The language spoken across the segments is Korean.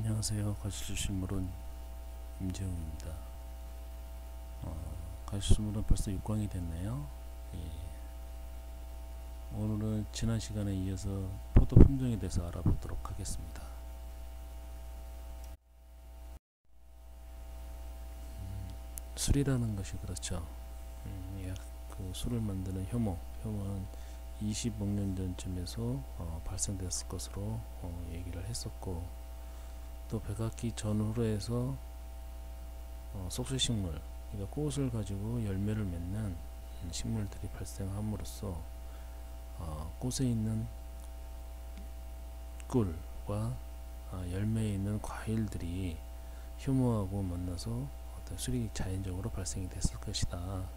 안녕하세요. 가시실물은 임재웅입니다. 가시실물은 벌써 6강이 됐네요. 예. 오늘은 지난 시간에 이어서 포도 품종에 대해서 알아보도록 하겠습니다. 술이라는 것이 그렇죠. 그 술을 만드는 효모는 20억 년 전쯤에서 발생됐을 것으로 얘기를 했었고, 또 백악기 전후로 해서 속세식물, 그러니까 꽃을 가지고 열매를 맺는 식물들이 발생함으로써 꽃에 있는 꿀과 열매에 있는 과일들이 효모하고 만나서 어떤 술이 자연적으로 발생이 됐을 것이다.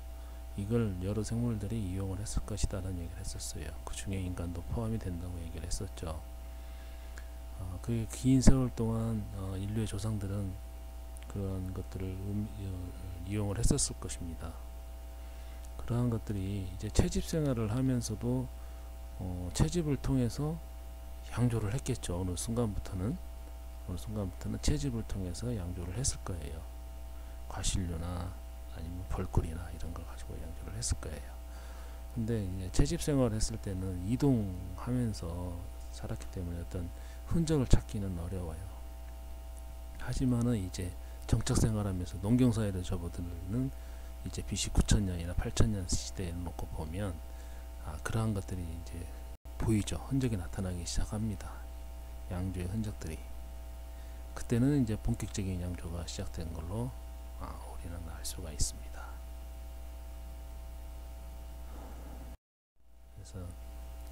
이걸 여러 생물들이 이용을 했을 것이다 라는 얘기를 했었어요. 그 중에 인간도 포함이 된다고 얘기를 했었죠. 그 긴 세월 동안 인류의 조상들은 그러한 것들을 이용을 했었을 것입니다. 그러한 것들이 이제 채집 생활을 하면서도 채집을 통해서 양조를 했겠죠. 어느 순간부터는 채집을 통해서 양조를 했을 거예요. 과실류나 아니면 벌꿀이나 이런 걸 가지고 양조를 했을 거예요. 근데 이제 채집 생활을 했을 때는 이동하면서 살았기 때문에 어떤 흔적을 찾기는 어려워요. 하지만은 이제 정착 생활하면서 농경 사회를 접어드는 이제 BC 9000년이나 8000년 시대에 놓고 보면 그러한 것들이 이제 보이죠. 흔적이 나타나기 시작합니다. 양조의 흔적들이. 그때는 이제 본격적인 양조가 시작된 걸로 우리는 알 수가 있습니다. 그래서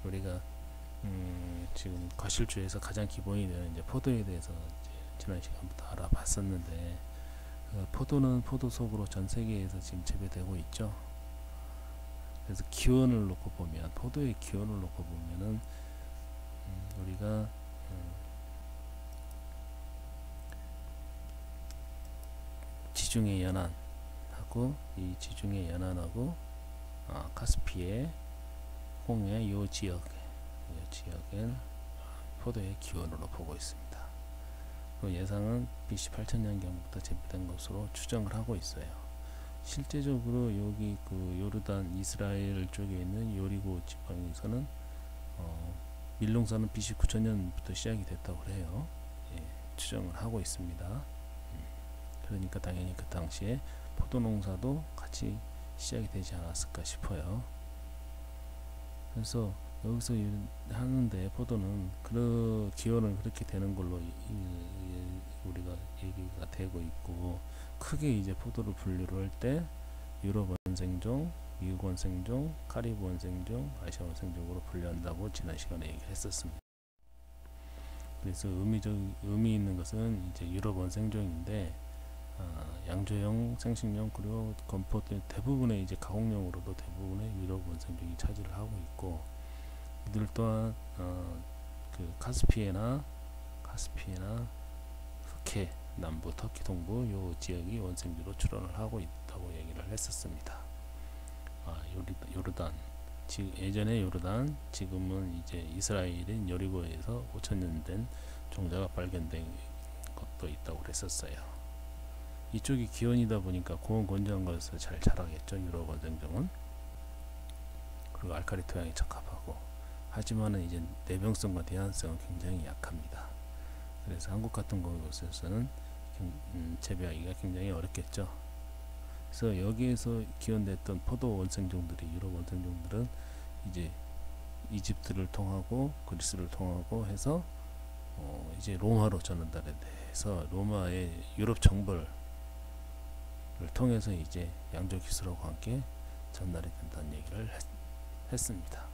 우리가 지금 과실주에서 가장 기본이 되는 이제 포도에 대해서 이제 지난 시간부터 알아봤었는데, 포도는 포도 속으로 전 세계에서 지금 재배되고 있죠. 그래서 기원을 놓고 보면, 포도의 기원을 놓고 보면은 우리가 지중해 연안하고 이 지중해 연안하고 카스피의 홍해 요 지역을 포도의 기원으로 보고 있습니다. 그 예상은 BC 8000년경부터 재배된 것으로 추정을 하고 있어요. 실제적으로 여기 그 요르단 이스라엘 쪽에 있는 요리고 지방에서는 밀농사는 BC 9000년부터 시작이 됐다고 해요. 예, 추정을 하고 있습니다. 그러니까 당연히 그 당시에 포도 농사도 같이 시작이 되지 않았을까 싶어요. 그래서 여기서 하는데 포도는 그 기원은 그렇게 되는 걸로 우리가 얘기가 되고 있고, 크게 이제 포도를 분류를 할 때 유럽 원생종, 미국 원생종, 카리브 원생종, 아시아 원생종으로 분류한다고 지난 시간에 얘기를 했었습니다. 그래서 의미 있는 것은 이제 유럽 원생종인데, 양조용, 생식용, 그리고 건포 대부분의 이제 가공용으로도 대부분의 유럽 원생종이 차지를 하고 있고, 이들 또한 그 카스피해나 흑해 남부 터키 동부 요 지역이 원생지로 출현을 하고 있다고 얘기를 했었습니다. 요르단, 예전에 요르단, 지금은 이제 이스라엘인 여리고에서 5000년 된 종자가 발견된 것도 있다고 그랬었어요. 이쪽이 기원이다 보니까 고온 건조한 것에서 잘 자라겠죠. 유럽 원생종은. 그리고 알칼리 토양에 적합하고, 하지만은 이제 내병성과 내한성은 굉장히 약합니다. 그래서 한국 같은 곳에서는 재배하기가 굉장히 어렵겠죠. 그래서 여기에서 기원됐던 포도 원생종들이, 유럽 원생종들은 이제 이집트를 통하고 그리스를 통하고 해서 이제 로마로 전달이 돼서 로마의 유럽 정벌을 통해서 이제 양조 기술하고 함께 전달이 된다는 얘기를 했습니다.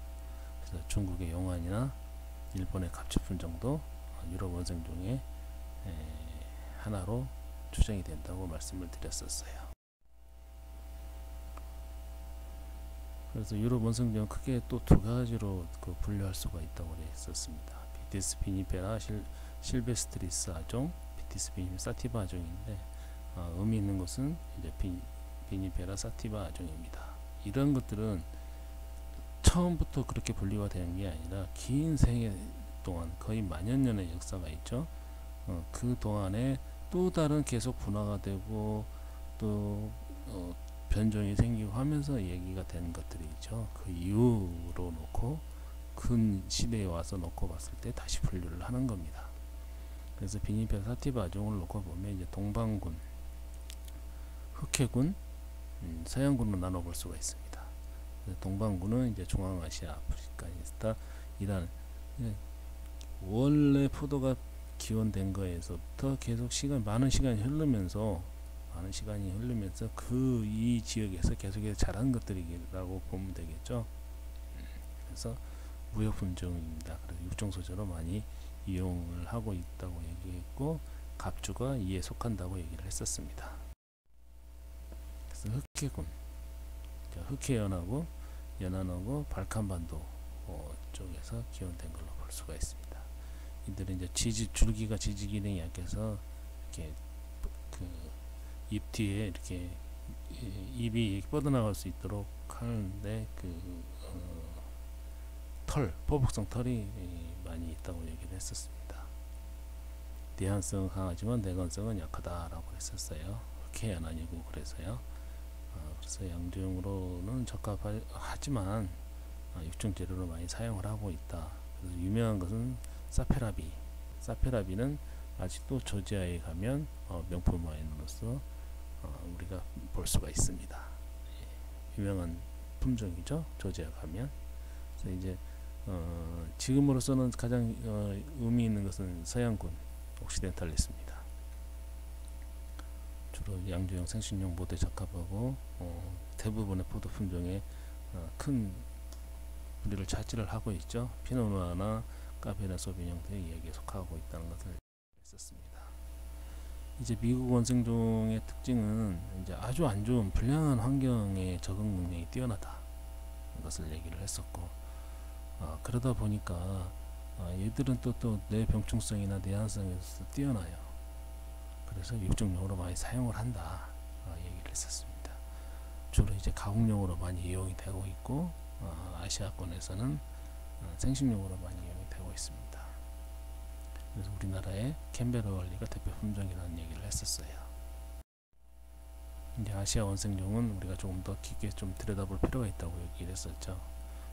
그래서 중국의 용안이나 일본의 갑치품종도 유럽 원생종의 하나로 추정이 된다고 말씀을 드렸었어요. 그래서 유럽 원생종은 크게 또 두 가지로 분류할 수가 있다고 했었습니다. 비티스 비니페라 실베스트리스 아종, 비티스 비니페라 사티바 아종인데, 의미 있는 것은 이제 비니페라 사티바 아종입니다. 이런 것들은 처음부터 그렇게 분류가 되는 게 아니라 긴 세계 동안 거의 만여 년의 역사가 있죠. 그 동안에 또 다른 계속 분화가 되고 또 변종이 생기고 하면서 얘기가 된 것들이 있죠. 그 이후로 놓고 근 시대에 와서 놓고 봤을 때 다시 분류를 하는 겁니다. 그래서 비니페라 사티바 아종을 놓고 보면 이제 동방군, 흑해군, 서양군으로 나눠볼 수가 있습니다. 동방군은 이제 중앙아시아, 아프리카니스탄, 이란. 원래 포도가 기원된 거에서부터 계속 많은 시간이 흐르면서 그 이 지역에서 계속해서 자란 것들이라고 보면 되겠죠. 그래서 무역품종입니다. 그래서 육종소재로 많이 이용을 하고 있다고 얘기했고, 갑주가 이에 속한다고 얘기를 했었습니다. 그래서 흑해군, 흑해연하고 연안하고 발칸반도 쪽에서 기원된 걸로 볼 수가 있습니다. 이들은 이제 줄기가 지지 기능이 약해서 이렇게 그 입 뒤에 이렇게 입이 뻗어나갈 수 있도록 하는데 포복성 털이 많이 있다고 얘기를 했었습니다. 내한성은 강하지만 내건성은 약하다라고 했었어요. 흑해연 아니고 그래서요. 그래서 양조용으로는 적합하지만 육종 재료로 많이 사용을 하고 있다. 그래서 유명한 것은 사페라비는 아직도 조지아에 가면 명품 와인으로서 우리가 볼 수가 있습니다. 유명한 품종이죠. 조지아 가면. 그래서 이제 지금으로서는 가장 의미 있는 것은 서양군 옥시덴탈리스입니다. 주로 양조용 생식용 모두에 적합하고 대부분의 포도 품종에 큰 부리를 차지를 하고 있죠. 피노누아나 까베르네 소비뇽 등이 여기에 속하고 있다는 것을 했었습니다. 이제 미국 원생종의 특징은 이제 아주 안 좋은 불량한 환경에 적응 능력이 뛰어나다 것을 얘기를 했었고, 그러다 보니까 얘들은 또 뇌병충성이나 내한성에서 뛰어나요. 그래서 육종용으로 많이 사용을 한다 얘기를 했었습니다. 주로 이제 가공용으로 많이 이용이 되고 있고, 아시아권에서는 생식용으로 많이 이용이 되고 있습니다. 그래서 우리나라의 캔베라얼리가 대표 품종이라는 얘기를 했었어요. 이제 아시아 원생종은 우리가 조금 더 깊게 좀 들여다볼 필요가 있다고 얘기를 했었죠.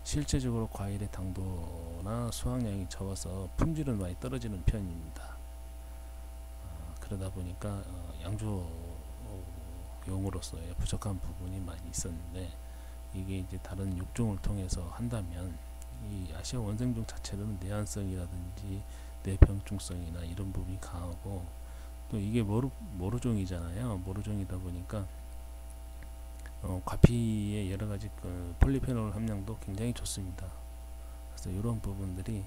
실제적으로 과일의 당도나 수확량이 적어서 품질은 많이 떨어지는 편입니다. 그러다 보니까 양조용으로서의 부족한 부분이 많이 있었는데, 이게 이제 다른 육종을 통해서 한다면 이 아시아 원생종 자체는 내한성이라든지 내병충성이나 이런 부분이 강하고, 또 이게 모루종이잖아요. 모루종이다 보니까 과피의 여러가지 폴리페놀 함량도 굉장히 좋습니다. 그래서 이런 부분들이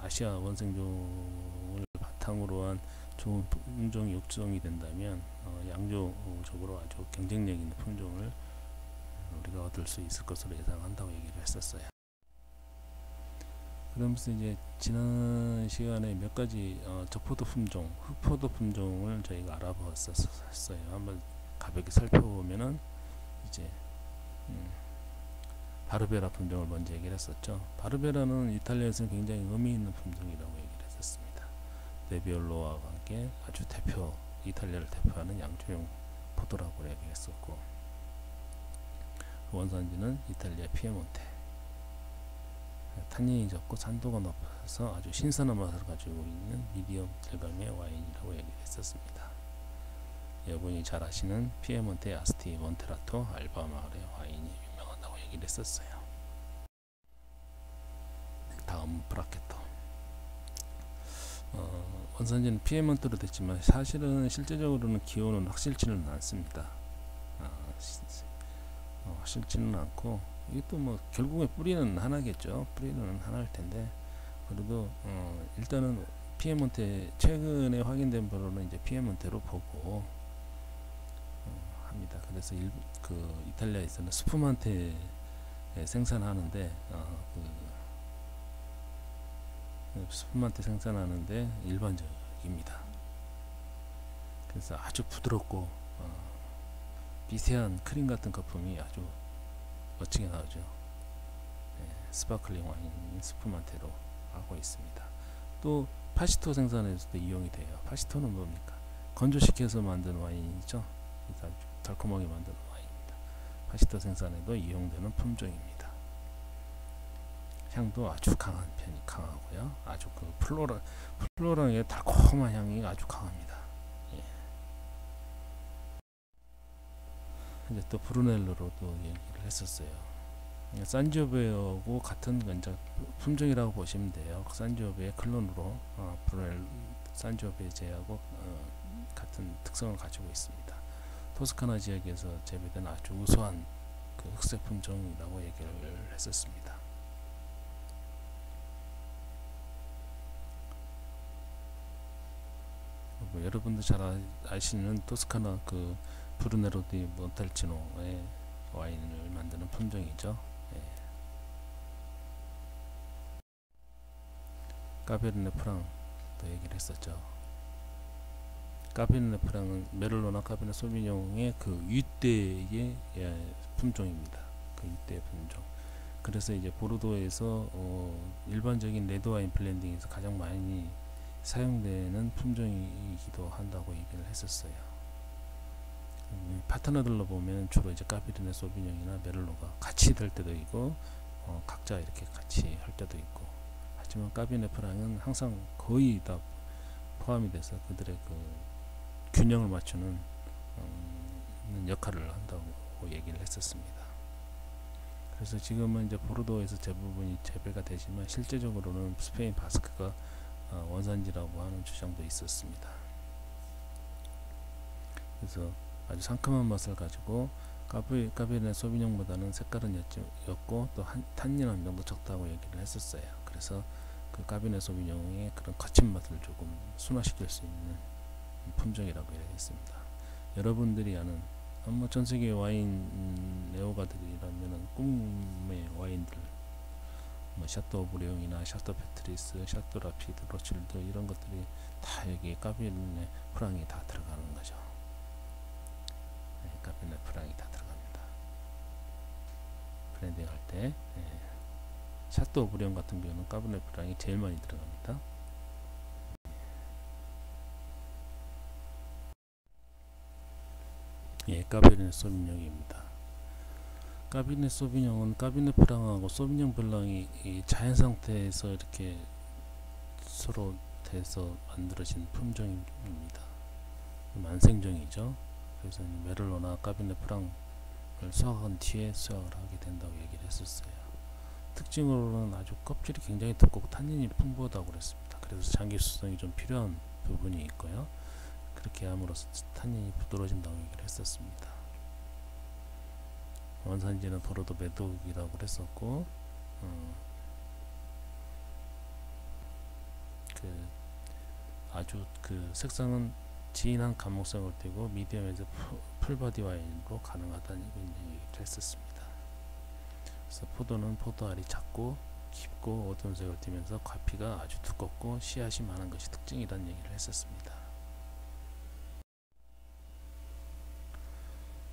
아시아 원생종을 바탕으로 한 좋은 품종 육종이 된다면 양조적으로 아주 경쟁력 있는 품종을 우리가 얻을 수 있을 것으로 예상한다고 얘기를 했었어요. 그러면서 이제 지난 시간에 몇 가지 적포도 품종, 흑포도 품종을 저희가 알아봤었어요. 한번 가볍게 살펴보면은 이제 바르베라 품종을 먼저 얘기를 했었죠. 바르베라는 이탈리아에서는 굉장히 의미 있는 품종이라고 얘기를 했었습니다. 네비올로와 함께 아주 이탈리아를 대표하는 양조용 포도라고 얘기했었고, 원산지는 이탈리아 피에몬테. 탄닌이 적고 산도가 높아서 아주 신선한 맛을 가지고 있는 미디엄 질감의 와인이라고 얘기했었습니다. 여러분이 잘 아시는 피에몬테 아스티 몬테라토 알바 마을의 와인이 유명하다고 얘기를 했었어요. 다음 브라케토. 원산지는 피에몬테로 됐지만 사실은 실제적으로는 기온은 확실치는 않습니다. 확실치는 않고, 이것도 뭐 결국에 뿌리는 하나겠죠. 뿌리는 하나일 텐데, 그래도 일단은 피에몬테, 최근에 확인된 바로는 이제 피에몬테로 보고 합니다. 그래서 이탈리아에서는 스푸만테 생산하는데 스푸만테 생산하는데 일반적입니다. 그래서 아주 부드럽고 미세한 크림 같은 거품이 아주 멋지게 나오죠. 스파클링 와인 스푸만테로 하고 있습니다. 또 파시토 생산에서도 이용이 돼요. 파시토는 뭡니까? 건조시켜서 만든 와인이죠. 달콤하게 만든 와인입니다. 파시토 생산에도 이용되는 품종입니다. 향도 아주 강한 편이 강하고요. 아주 그 플로라의 달콤한 향이 아주 강합니다. 예. 이제 또 브루넬로로도 얘기를 했었어요. 산지오베하고 같은 품종이라고 보시면 돼요. 산지오베의 클론으로 브루넬 산지오베제하고 같은 특성을 가지고 있습니다. 토스카나 지역에서 재배된 아주 우수한 그 흑색 품종이라고 얘기를 했었습니다. 여러분들 잘 아시는 토스카나 그 브루네로 디 몬탈치노의 와인을 만드는 품종이죠. 예. 까베르네 프랑도 얘기를 했었죠. 까베르네 프랑은 메를로나 까베르네 소비뇽의 그 윗대의 품종입니다. 그 윗대 품종. 그래서 이제 보르도에서 일반적인 레드 와인 블렌딩에서 가장 많이 사용되는 품종이기도 한다고 얘기를 했었어요. 파트너들로 보면 주로 이제 까베르네 소비뇽이나 메를로가 같이 될 때도 있고 각자 이렇게 같이 할 때도 있고, 하지만 까베르네 프랑은 항상 거의 다 포함이 돼서 그들의 그 균형을 맞추는 역할을 한다고 얘기를 했었습니다. 그래서 지금은 이제 보르도에서 대부분이 재배가 되지만 실제적으로는 스페인 바스크가 원산지라고 하는 주장도 있었습니다. 그래서 아주 상큼한 맛을 가지고 까베르네 소비뇽보다는 색깔은 옅고 또 탄닌 함량도 적다고 얘기를 했었어요. 그래서 그 까베르네 소비뇽의 그런 거친 맛을 조금 순화시킬 수 있는 품종이라고 얘기했습니다. 여러분들이 아는 전세계 와인 애호가들이라면 꿈의 와인들, 샤또 오브리옹이나 샤또 페트리스, 샤또 라피드, 로칠드 이런 것들이 다 여기 까베르네 프랑이 다 들어가는 거죠. 네, 까베르네 프랑이 다 들어갑니다. 브랜딩 할 때 샤또 오브리옹 같은 경우는 까베르네 프랑이 제일 많이 들어갑니다. 예, 까베르네 소비뇽입니다. 까베르네 소비뇽은 까베르네 프랑하고 소비뇽 블랑이 자연 상태에서 이렇게 서로 돼서 만들어진 품종입니다. 만생종이죠. 그래서 메를로나 까베르네 프랑을 수확한 뒤에 수확을 하게 된다고 얘기를 했었어요. 특징으로는 아주 껍질이 굉장히 두껍고 탄닌이 풍부하다고 그랬습니다. 그래서 장기 수성이 좀 필요한 부분이 있고요. 그렇게 함으로써 탄닌이 부드러워진다고 얘기를 했었습니다. 원산지는 보르도 메독이라고 했었고, 아주 그 색상은 진한 감목성을 띠고 미디엄에서 풀바디 와인으로 가능하다는 얘기를 했었습니다. 그래서 포도는 포도알이 작고 깊고 어두운 색을 띠면서 과피가 아주 두껍고 씨앗이 많은 것이 특징이라는 얘기를 했었습니다.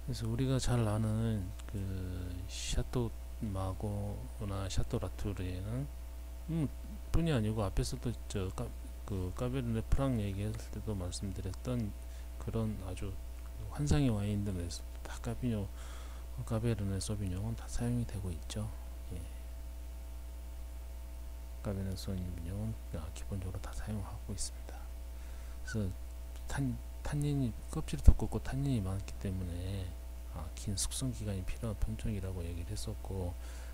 그래서 우리가 잘 아는 그 샤또 마고나 샤또 라투르에는 뿐이 아니고 앞에서도 그 까베르네 프랑 얘기했을 때도 말씀드렸던 그런 아주 환상의 와인들에서 다 까베르네 소비뇽은 다 사용이 되고 있죠. 예. 까베르네 소비뇽은 기본적으로 다 사용하고 있습니다. 그래서 탄닌이 껍질이 두껍고 탄닌이 많기 때문에 긴 숙성 기간이 필요한 품종이라고 얘기를 했었고,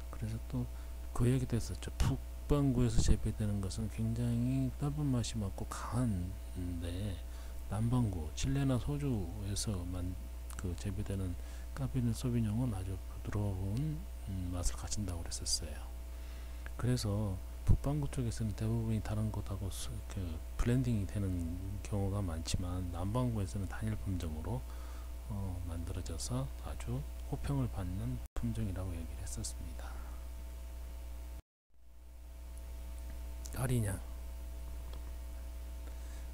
그래서 또 그 얘기도 했었죠. 북반구에서 재배되는 것은 굉장히 넓은 맛이 많고 강한데 남반구 칠레나 호주에서 그 재배되는 까베르네 소비뇽은 아주 부드러운 맛을 가진다고 그랬었어요. 그래서 북반구 쪽에서는 대부분이 다른 곳하고 그 블렌딩이 되는 경우가 많지만 남반구에서는 단일 품종으로 만들어져서 아주 호평을 받는 품종이라고 얘기를 했었습니다.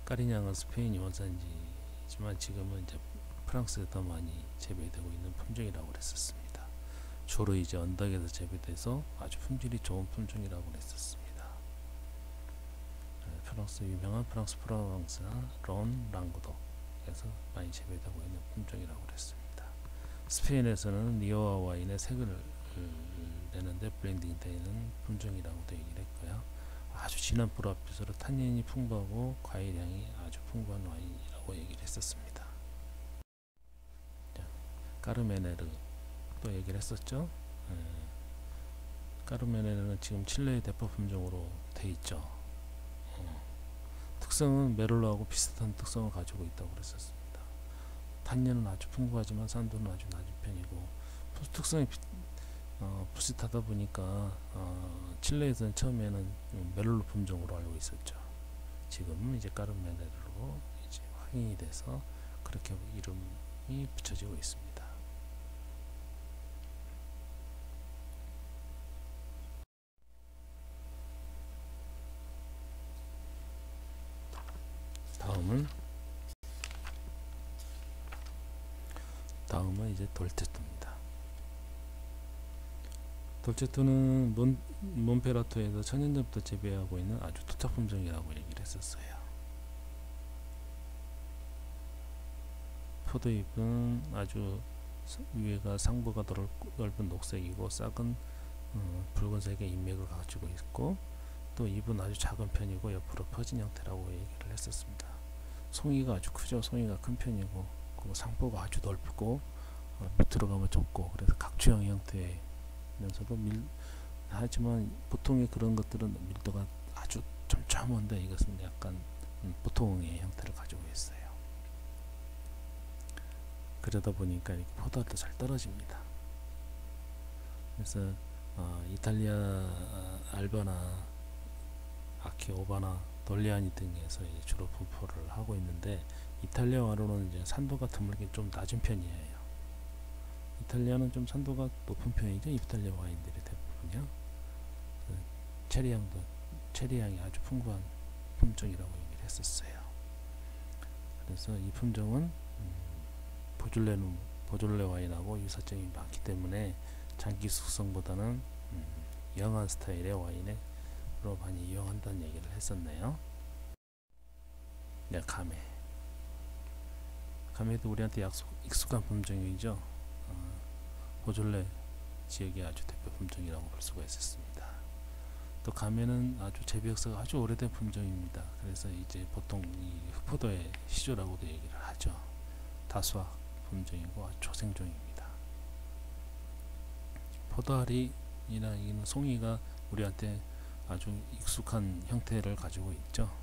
까리냥은 스페인이 원산지지만 지금은 이제 프랑스에 더 많이 재배되고 있는 품종이라고 그랬었습니다. 주로 이제 언덕에서 재배돼서 아주 품질이 좋은 품종이라고 그랬었습니다. 프랑스 유명한 프랑스 프로방스나 론, 랑구독에서 많이 재배되고 있는 품종이라고 그랬습니다. 스페인에서는 리오아 와인의 색을 내는데 블렌딩 되는 품종이라고도 얘기를 했고요. 아주 진한 보랏빛으로 탄닌이 풍부하고 과일향이 아주 풍부한 와인이라고 얘기를 했었습니다. 자, 까르메네르 또 얘기를 했었죠. 까르메네르는 지금 칠레의 대표 품종으로 돼 있죠. 특성은 메를로하고 비슷한 특성을 가지고 있다고 그랬었습니다. 탄닌은 아주 풍부하지만 산도는 아주 낮은 편이고 특성이 비슷하다 보니까 칠레에서는 처음에는 메를로 품종으로 알고 있었죠. 지금은 이제 까르메네르로 이제 확인이 돼서 그렇게 이름이 붙여지고 있습니다. 다음은 이제 돌체토입니다. 돌체토는 몬페라토에서 천년전부터 재배하고 있는 아주 토착 품종이라고 얘기를 했었어요. 포도잎은 아주 위에가 상부가 넓은 녹색이고 싹은 붉은색의 잎맥을 가지고 있고 또 잎은 아주 작은 편이고 옆으로 퍼진 형태라고 얘기를 했었습니다. 송이가 아주 크죠. 송이가 큰 편이고 그리고 상부가 아주 넓고 밑으로 가면 좁고 그래서 각주형 형태면서도 하지만 보통의 그런 것들은 밀도가 아주 촘촘한데 이것은 약간 보통의 형태를 가지고 있어요. 그러다 보니까 이렇게 포도알도 잘 떨어집니다. 그래서 이탈리아 알바나 아키오바나 돌리아니 등에서 주로 분포를 하고 있는데 이탈리아와로는 이제 산도가 드물게 좀 낮은 편이에요. 이탈리아는 좀 산도가 높은 편이죠. 이탈리아 와인들이 대부분요. 체리향이 아주 풍부한 품종이라고 얘기를 했었어요. 그래서 이 품종은 보졸레 와인하고 유사점이 많기 때문에 장기 숙성보다는 영한 스타일의 와인으로 많이 이용한다는 얘기를 했었네요. 네, 가메도 우리한테 익숙한 품종이죠. 보졸레 지역의 아주 대표 품종이라고 볼 수가 있었습니다. 또 가메는 아주 재배 역사가 아주 오래된 품종입니다. 그래서 이제 보통 이 흑포도의 시조라고도 얘기를 하죠. 다수학 품종이고 아주 초생종입니다. 포도알이나 이는 송이가 우리한테 아주 익숙한 형태를 가지고 있죠.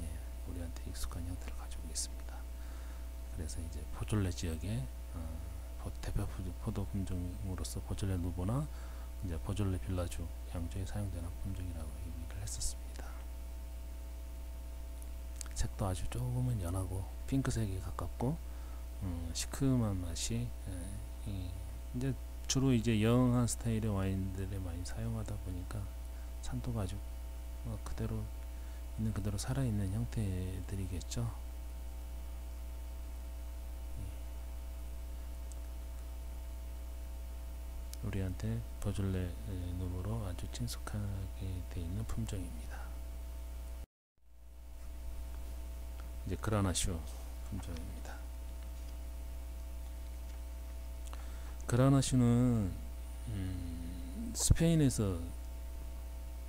예, 우리한테 익숙한 형태를 가지고 있습니다. 그래서 이제 보졸레 지역의 대표 포도 품종으로서 보졸레 누보나 이제 보졸레 빌라주 양조에 사용되는 품종이라고 얘기를 했었습니다. 색도 아주 조금은 연하고 핑크색에 가깝고 시큼한 맛이 이제 주로 이제 영한 스타일의 와인들에 많이 사용하다 보니까 산도가 아주 그대로 있는 그대로 살아있는 형태들이겠죠. 우리한테 보졸레 누보로 아주 친숙하게 되어 있는 품종입니다. 이제 그라나슈 품종입니다. 그라나슈는 스페인에서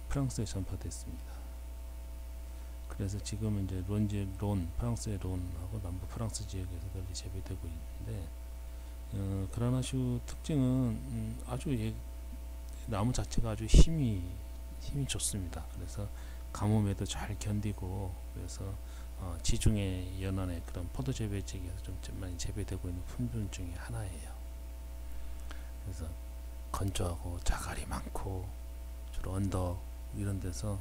프랑스에 전파됐습니다. 그래서 지금은 이제 프랑스의 론하고 남부 프랑스 지역에서 널리 재배되고 있는데 그라나슈 특징은 아주 나무 자체가 아주 힘이 좋습니다. 그래서 가뭄에도 잘 견디고 그래서 지중해 연안의 그런 포도 재배 지역에서 좀 많이 재배되고 있는 품종 중에 하나예요. 그래서 건조하고 자갈이 많고 주로 언덕 이런 데서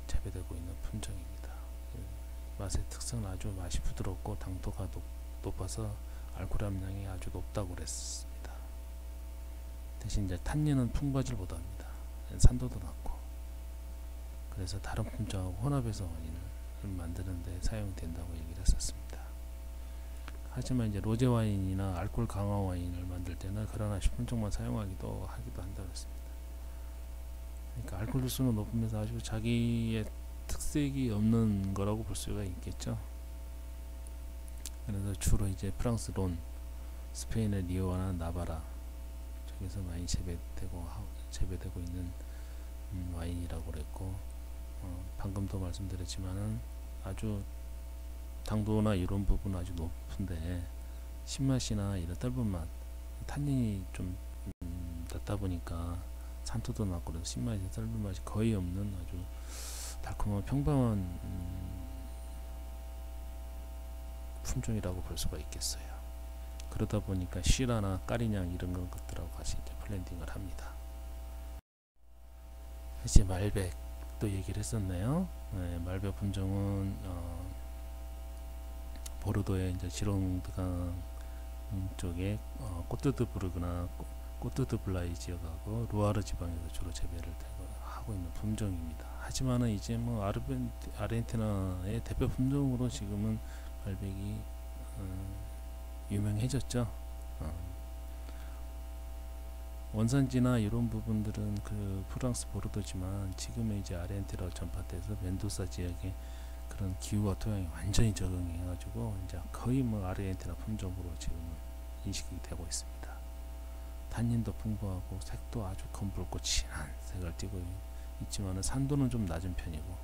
재배되고 있는 품종입니다. 맛의 특성은 아주 맛이 부드럽고 당도가 높아서 알코올 함량이 아주 높다고 그랬습니다. 대신 이제 탄닌은 풍부하지 못합니다. 산도도 낮고 그래서 다른 품종하고 혼합해서 와인을 만드는 데 사용된다고 얘기를 했었습니다. 하지만 이제 로제 와인이나 알코올 강화 와인을 만들 때는 그라나슈 품종만 사용하기도 한다고 했습니다. 그러니까 알코올 도수는 높으면서 아주 자기의 특색이 없는 거라고 볼 수가 있겠죠. 그래서 주로 이제 프랑스 론, 스페인의 리오나 나바라 쪽에서 많이 재배되고 있는 와인이라고 그랬고, 방금도 말씀드렸지만은 아주 당도나 이런 부분은 아주 높은데 신맛이나 이런 떫은 맛, 탄닌이 좀 낮다 보니까 산토도 낮고 그래서 신맛이 떫은 맛이 거의 없는 아주 달콤한 평범한 품종이라고 볼 수가 있겠어요. 그러다 보니까 시라나 까리냥 이런 것들하고 같이 이제 블렌딩을 합니다. 이제 말백도 얘기를 했었네요. 네, 말백 품종은 보르도의 이제 지롱드강 쪽에 꼬뜨드부르그나 꼬뜨드블라이 지역하고 루아르 지방에서 주로 재배를 하고 있는 품종입니다. 하지만은 이제 뭐 아르헨티나의 대표 품종으로 지금은 말백이 유명해졌죠. 원산지나 이런 부분들은 그 프랑스 보르도지만 지금의 이제 아르헨티나 전파돼서 멘도사 지역에 그런 기후와 토양이 완전히 적응해가지고 이제 거의 뭐 아르헨티나 품종으로 지금 인식이 되고 있습니다. 탄닌도 풍부하고 색도 아주 검붉고 진한 색을 띠고 있지만은 산도는 좀 낮은 편이고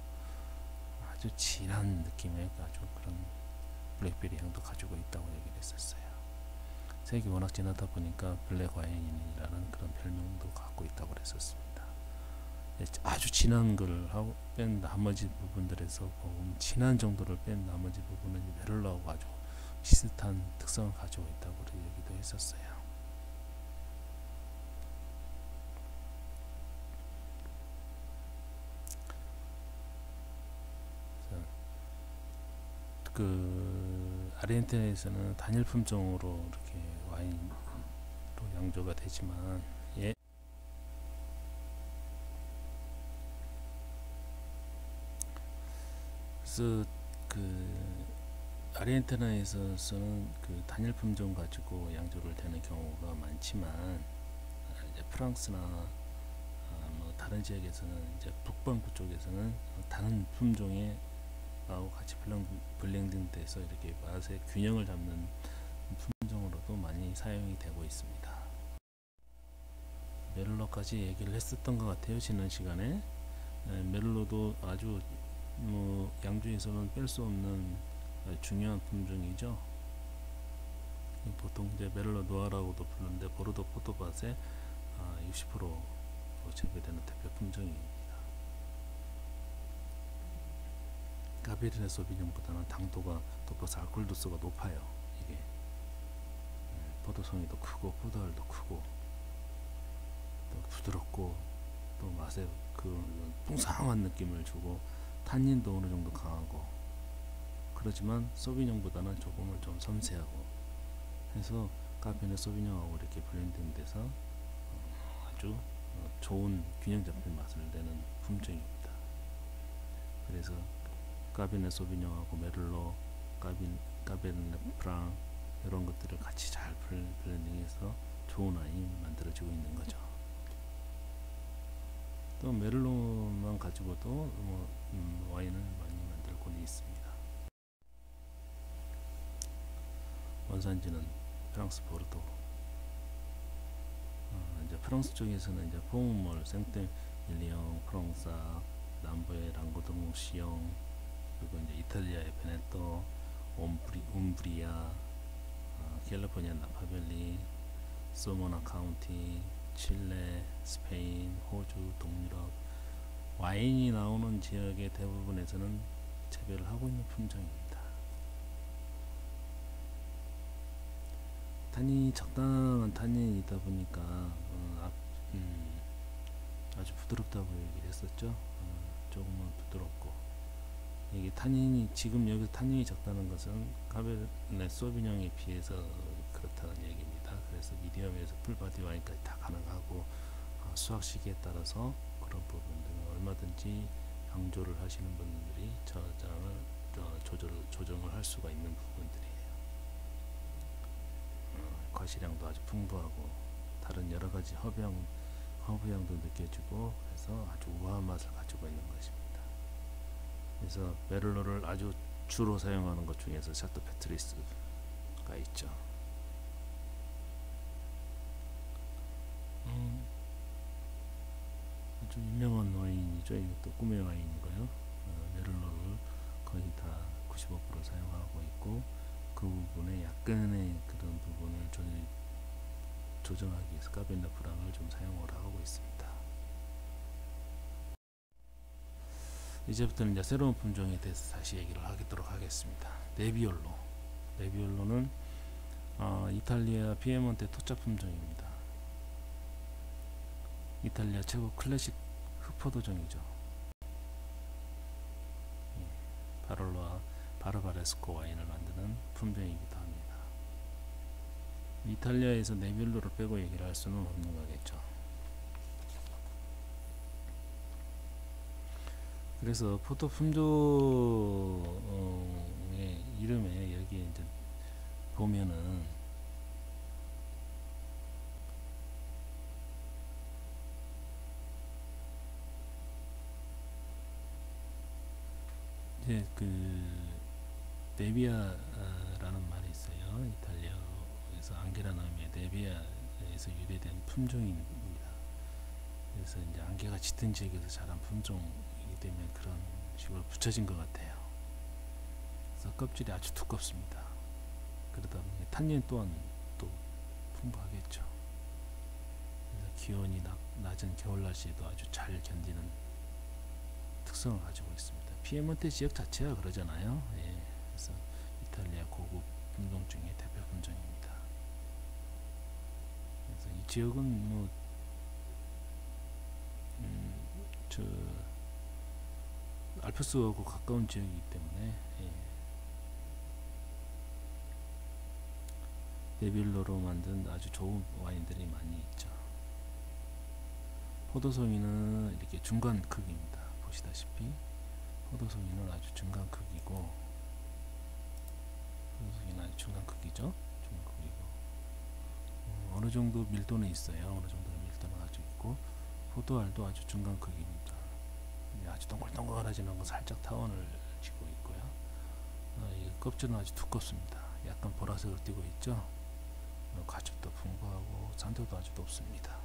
아주 진한 느낌의 아주 그런 블랙베리 향도 가지고 있다고 얘기를 했었어요. 색이 워낙 진하다 보니까 블랙 와인이라는 그런 별명도 갖고 있다고 그랬었습니다. 아주 진한 걸 하고 뺀 나머지 부분들에서 진한 정도를 뺀 나머지 부분은 메를로하고 아주 비슷한 특성을 가지고 있다고 얘기도 했었어요. 그 아르헨티나에서는 단일 품종으로 이렇게 와인으로 양조가 되지만 그래서 그 아르헨티나에서는 그 단일 품종 가지고 양조를 되는 경우가 많지만 이제 프랑스나 뭐 다른 지역에서는 이제 북반구 쪽에서는 다른 품종의 하고 같이 블렌딩돼서 이렇게 맛의 균형을 잡는 품종으로도 많이 사용이 되고 있습니다. 메를로까지 얘기를 했었던 것 같아요. 지난 시간에. 메를로도 아주 뭐 양주에서는 뺄 수 없는 중요한 품종이죠. 보통 이제 메를로 노아라고도 부르는데 보르도 포도밭의 60%로 재배되는 대표 품종입니다. 까베르네 소비뇽보다는 당도가 높아서 알코올 도수가 높아요. 이게 포도송이도 크고 포도알도 크고 또 부드럽고 또 맛에 그 풍성한 느낌을 주고 탄닌도 어느 정도 강하고 그렇지만 소비뇽보다는 조금은 좀 섬세하고 해서 까베르네 소비뇽하고 이렇게 블렌딩돼서 아주 좋은 균형 잡힌 맛을 내는 품종입니다. 그래서 까베르네 소비뇽하고 메를로, 까베르네 프랑 이런 것들을 같이 잘 블렌딩해서 좋은 와인이 만들어지고 있는 거죠. 또 메를로만 가지고도 뭐 와인을 많이 만들고 있습니다. 원산지는 프랑스 보르도. 이제 프랑스 쪽에서는 이제 포무몰, 생떼밀리옹, 프랑사, 남부의 랑고도르 시옹, 그리고 이제 이탈리아의 베네토, 움브리아, 캘리포니아 나파밸리, 소모나 카운티, 칠레, 스페인, 호주, 동유럽 와인이 나오는 지역의 대부분에서는 재배를 하고 있는 품종입니다. 탄닌이 적당한 탄닌이다 보니까 아주 부드럽다고 얘기를 했었죠. 조금은 부드럽고 이게 탄닌이 지금 여기서 탄닌이 적다는 것은 카베르네 소비뇽에 비해서 그렇다는 얘기입니다. 그래서 미디엄에서 풀바디 와인까지 다 가능하고 수확 시기에 따라서 그런 부분들은 얼마든지 양조를 하시는 분들이 조정을 할 수가 있는 부분들이에요. 과실량도 아주 풍부하고 다른 여러 가지 허브향도 느껴지고 그래서 아주 우아한 맛을 가지고 있는 것입니다. 그래서 메를로를 아주 주로 사용하는 것 중에서 샤토 페트리스가 있죠. 아주 유명한 와인이죠. 이것도 꿈의 와인이고요. 메를로를 거의 다 95% 사용하고 있고, 그 부분에 약간의 그런 부분을 조정하기 위해서 까베르네 프랑을 좀 사용을 하고 있습니다. 이제부터는 이제 새로운 품종에 대해서 다시 얘기를 하도록 하겠습니다. 네비올로는 이탈리아 피에몬테 토착 품종입니다. 이탈리아 최고 클래식 흑포도종이죠. 바롤로와 바르바레스코 와인을 만드는 품종이기도 합니다. 이탈리아에서 네비올로를 빼고 얘기를 할 수는 없는 거겠죠. 그래서 포도 품종의 이름에 여기에 이제 보면은 이제 그 네비아라는 말이 있어요. 이탈리아에서 안개라는 의미의 네비아에서 유래된 품종입니다. 그래서 이제 안개가 짙은 지역에서 자란 품종이기 때문에 그런 식으로 붙여진 것 같아요. 그래서 껍질이 아주 두껍습니다. 그러다 보니 탄닌 또한 또 풍부하겠죠. 그래서 기온이 낮은 겨울 날씨에도 아주 잘 견디는 특성을 가지고 있습니다. 피에몬테 지역 자체가 그러잖아요. 예, 그래서 이탈리아 고급 품종 중에 대표 품종입니다. 그래서 이 지역은 뭐 저 알프스하고 가까운 지역이기 때문에 네빌로로 만든 아주 좋은 와인들이 많이 있죠. 포도송이는 이렇게 중간 크기입니다. 보시다시피 포도송이는 아주 중간 크기고, 포도송이는 아주 중간 크기죠. 중간 크기고 어느 정도 밀도는 있어요. 어느 정도 밀도는 가지고 있고, 포도알도 아주 중간 크기입니다. 아주 동글동글하지는 않고 살짝 타원을 쥐고 있고요. 이 껍질은 아주 두껍습니다. 약간 보라색을 띠고 있죠. 가죽도 풍부하고 산도도 아주 높습니다.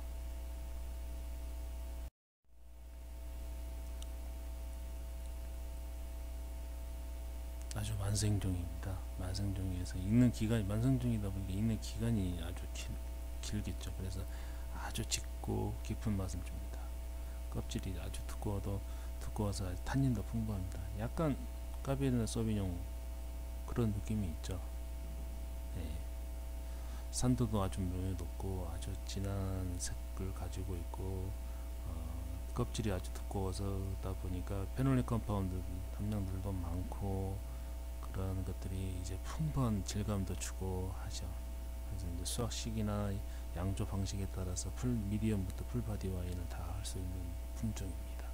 아주 만생종입니다. 만생종에서 익는 기간이, 만생종이다 보니까 익는 기간이 아주 길겠죠. 그래서 아주 짙고 깊은 맛을 줍니다. 껍질이 아주 두꺼워서 아주 탄닌도 풍부합니다. 약간 까베르네 소비뇽 그런 느낌이 있죠. 네. 산도도 아주 높고 아주 진한 색을 가지고 있고, 껍질이 아주 두꺼워서다 보니까 페놀릭 컴파운드 함량들도 많고, 그런 것들이 이제 풍부한 질감도 주고 하죠. 그래서 이제 수확식이나 양조 방식에 따라서 미디엄부터 풀바디 와인을 다 할 수 있는 품종입니다.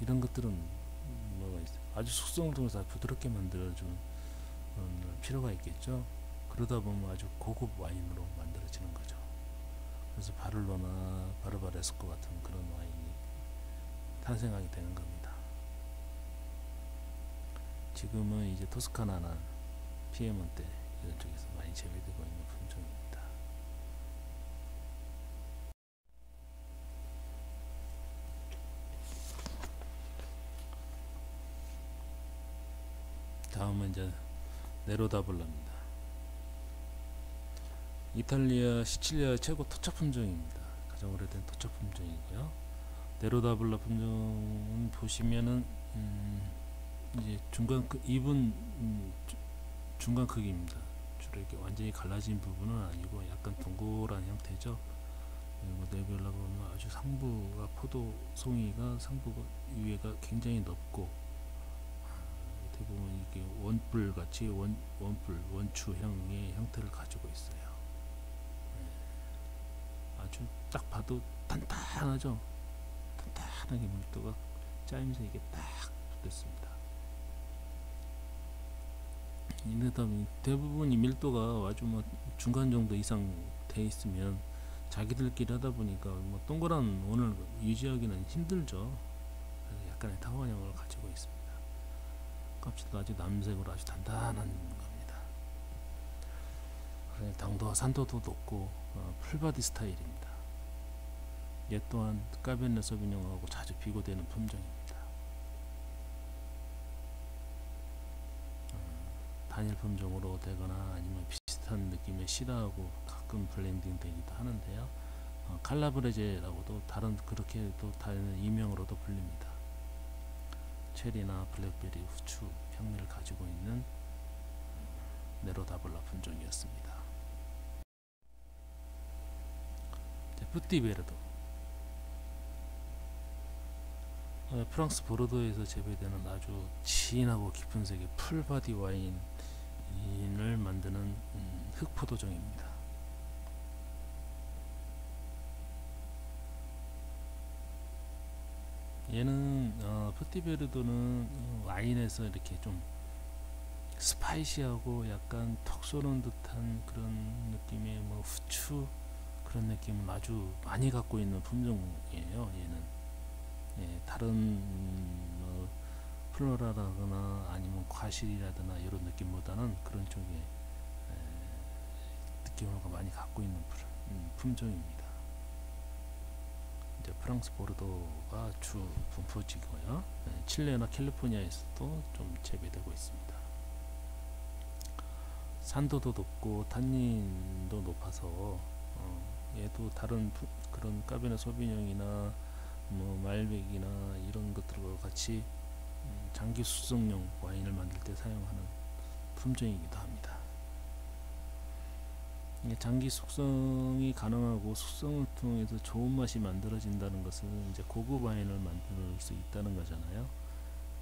이런 것들은 뭐가 있어요? 아주 숙성을 통해서 부드럽게 만들어주는 필요가 있겠죠. 그러다 보면 아주 고급 와인으로 만들어지는 거죠. 그래서 바를로나 바르바레스코 같은 그런 와인이 탄생하게 되는 겁니다. 지금은 이제 토스카나나 피에몬테 이런 쪽에서 많이 재배되고 있는 품종입니다. 다음은 이제 네로다블라입니다. 이탈리아 시칠리아 최고 토착 품종입니다. 가장 오래된 토착 품종이고요. 네로다블라 품종은 보시면은 이제 잎은 중간 크기입니다. 주로 이렇게 완전히 갈라진 부분은 아니고 약간 동그란 형태죠. 그리고 네비올라 보면 아주 상부가 포도송이가 상부가 위에가 굉장히 높고, 어떻게 보면 이게 원뿔 같이 원추형의 형태를 가지고 있어요. 아주 딱 봐도 단단하죠. 단단하게 밀도가 짜임새 이게 딱 붙었습니다. 대부분 이 밀도가 아주 뭐 중간 정도 이상 돼 있으면 자기들끼리 하다 보니까 뭐 동그란 원을 유지하기는 힘들죠. 그래서 약간의 타원형을 가지고 있습니다. 껍질도 아주 남색으로 아주 단단한 겁니다. 당도와 산도도 높고 풀바디 스타일입니다. 얘 또한 까베르네 소비뇽하고 자주 비교되는 품종입니다. 단일 품종으로 되거나 아니면 비슷한 느낌의 시다하고 가끔 블렌딩 되기도 하는데요. 칼라브레제라고도 그렇게 또 다른 이명으로도 불립니다. 체리나 블랙베리, 후추 향미를 가지고 있는 네로다블라 품종이었습니다. 뿌띠베르도 프랑스 보르도에서 재배되는 아주 진하고 깊은 색의 풀바디 와인을 만드는 흑포도종입니다. 얘는 뿌띠베르도는 와인에서 이렇게 좀 스파이시하고 약간 턱 쏘는 듯한 그런 느낌의 뭐 후추 그런 느낌을 아주 많이 갖고 있는 품종이에요. 얘는 다른 뭐 플로라라거나 아니면 과실이라거나 이런 느낌보다는 그런 쪽에 느낌을 많이 갖고 있는 품종입니다. 이제 프랑스 보르도가 주 분포지고요. 칠레나 캘리포니아에서도 좀 재배되고 있습니다. 산도도 높고 탄닌도 높아서 얘도 다른 그런 까베르네 소비뇽이나 뭐 말백이나 이런 것들과 같이 장기 숙성용 와인을 만들 때 사용하는 품종이기도 합니다. 장기 숙성이 가능하고 숙성을 통해서 좋은 맛이 만들어진다는 것은 이제 고급 와인을 만들 수 있다는 거잖아요.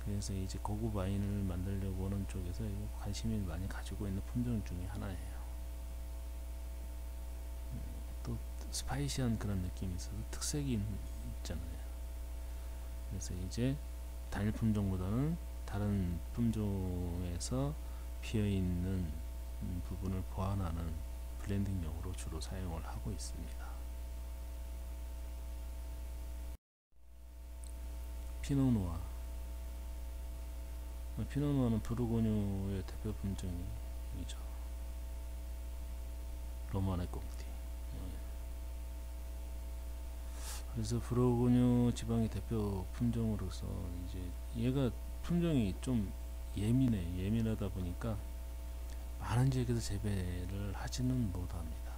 그래서 이제 고급 와인을 만들려고 하는 쪽에서 관심이 많이 가지고 있는 품종 중에 하나예요. 또 스파이시한 그런 느낌이 있어서 특색이 있잖아요. 그래서 이제 단일 품종보다는 다른 품종에서 비어있는 부분을 보완하는 블렌딩용으로 주로 사용을 하고 있습니다. 피노누아 피노누아는 부르고뉴의 대표 품종이죠. 로마네 꽁티. 그래서 부르고뉴 지방의 대표 품종으로서 이제 얘가 품종이 좀 예민하다 보니까 많은 지역에서 재배를 하지는 못합니다.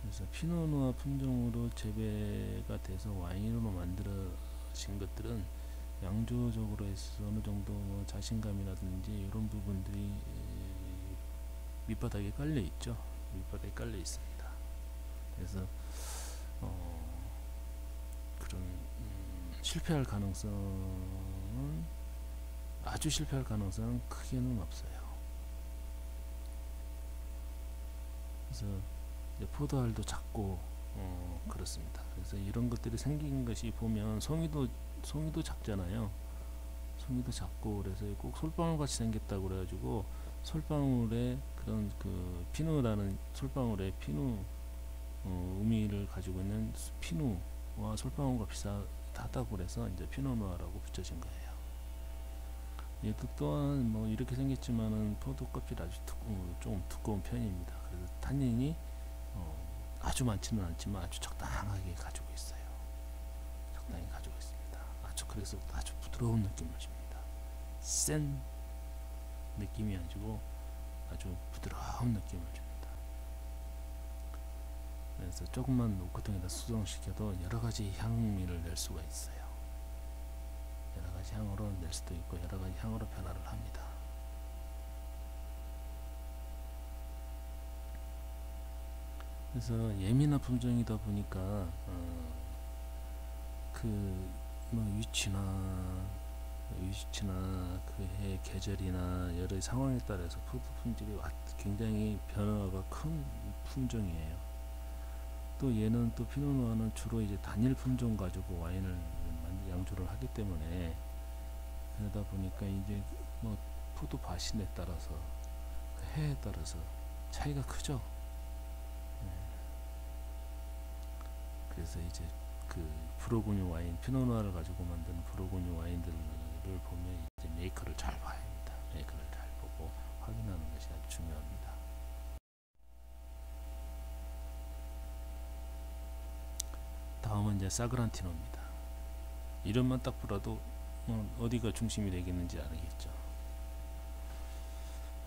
그래서 피노누아 품종으로 재배가 돼서 와인으로 만들어진 것들은 양조적으로 해서 어느 정도 뭐 자신감이라든지 이런 부분들이 밑바닥에 깔려 있죠. 밑바닥에 깔려 있습니다. 그래서 그런 실패할 가능성은 아주 실패할 가능성은 크게는 없어요. 그래서 포도알도 작고 그렇습니다. 그래서 이런 것들이 생긴 것이 보면 송이도 작잖아요. 송이도 작고 그래서 꼭 솔방울 같이 생겼다고 그래가지고 솔방울에 그런 그 피누라는 솔방울에 피누 의미를 가지고 있는 피누와 솔방울과 비슷하다고 그래서 이제 피노누아라고 붙여진 거예요. 얘도 또한 뭐 이렇게 생겼지만은 포도 껍질이 아주 좀 두꺼운 편입니다. 그래서 탄닌이 아주 많지는 않지만 아주 적당하게 가지고 있어요. 적당히 가지고 있습니다. 그래서 아주 부드러운 느낌을 줍니다. 센 느낌이 아니고 아주 부드러운 느낌을 줍니다. 그래서 조금만 오크통에다 수정시켜도 여러가지 향미를 낼 수가 있어요. 여러가지 향으로 낼 수도 있고 여러가지 향으로 변화를 합니다. 그래서 예민한 품종이다 보니까 뭐 위치나 그해 계절이나 여러 상황에 따라서 포도 품질이 굉장히 변화가 큰 품종이에요. 또 얘는 또 피노누아는 주로 이제 단일 품종 가지고 와인을 양조를 하기 때문에 그러다 보니까 이제 뭐 포도 바신에 따라서 그 해에 따라서 차이가 크죠. 그래서 이제 그 브로그뉴 와인, 피노누아를 가지고 만든 브로그뉴 와인들을 보면 이제 메이커를 잘 봐야 합니다. 메이커를 잘 보고 확인하는 것이 아주 중요합니다. 다음은 이제 사그란티노입니다. 이름만 딱 불어도 어디가 중심이 되겠는지 알겠죠.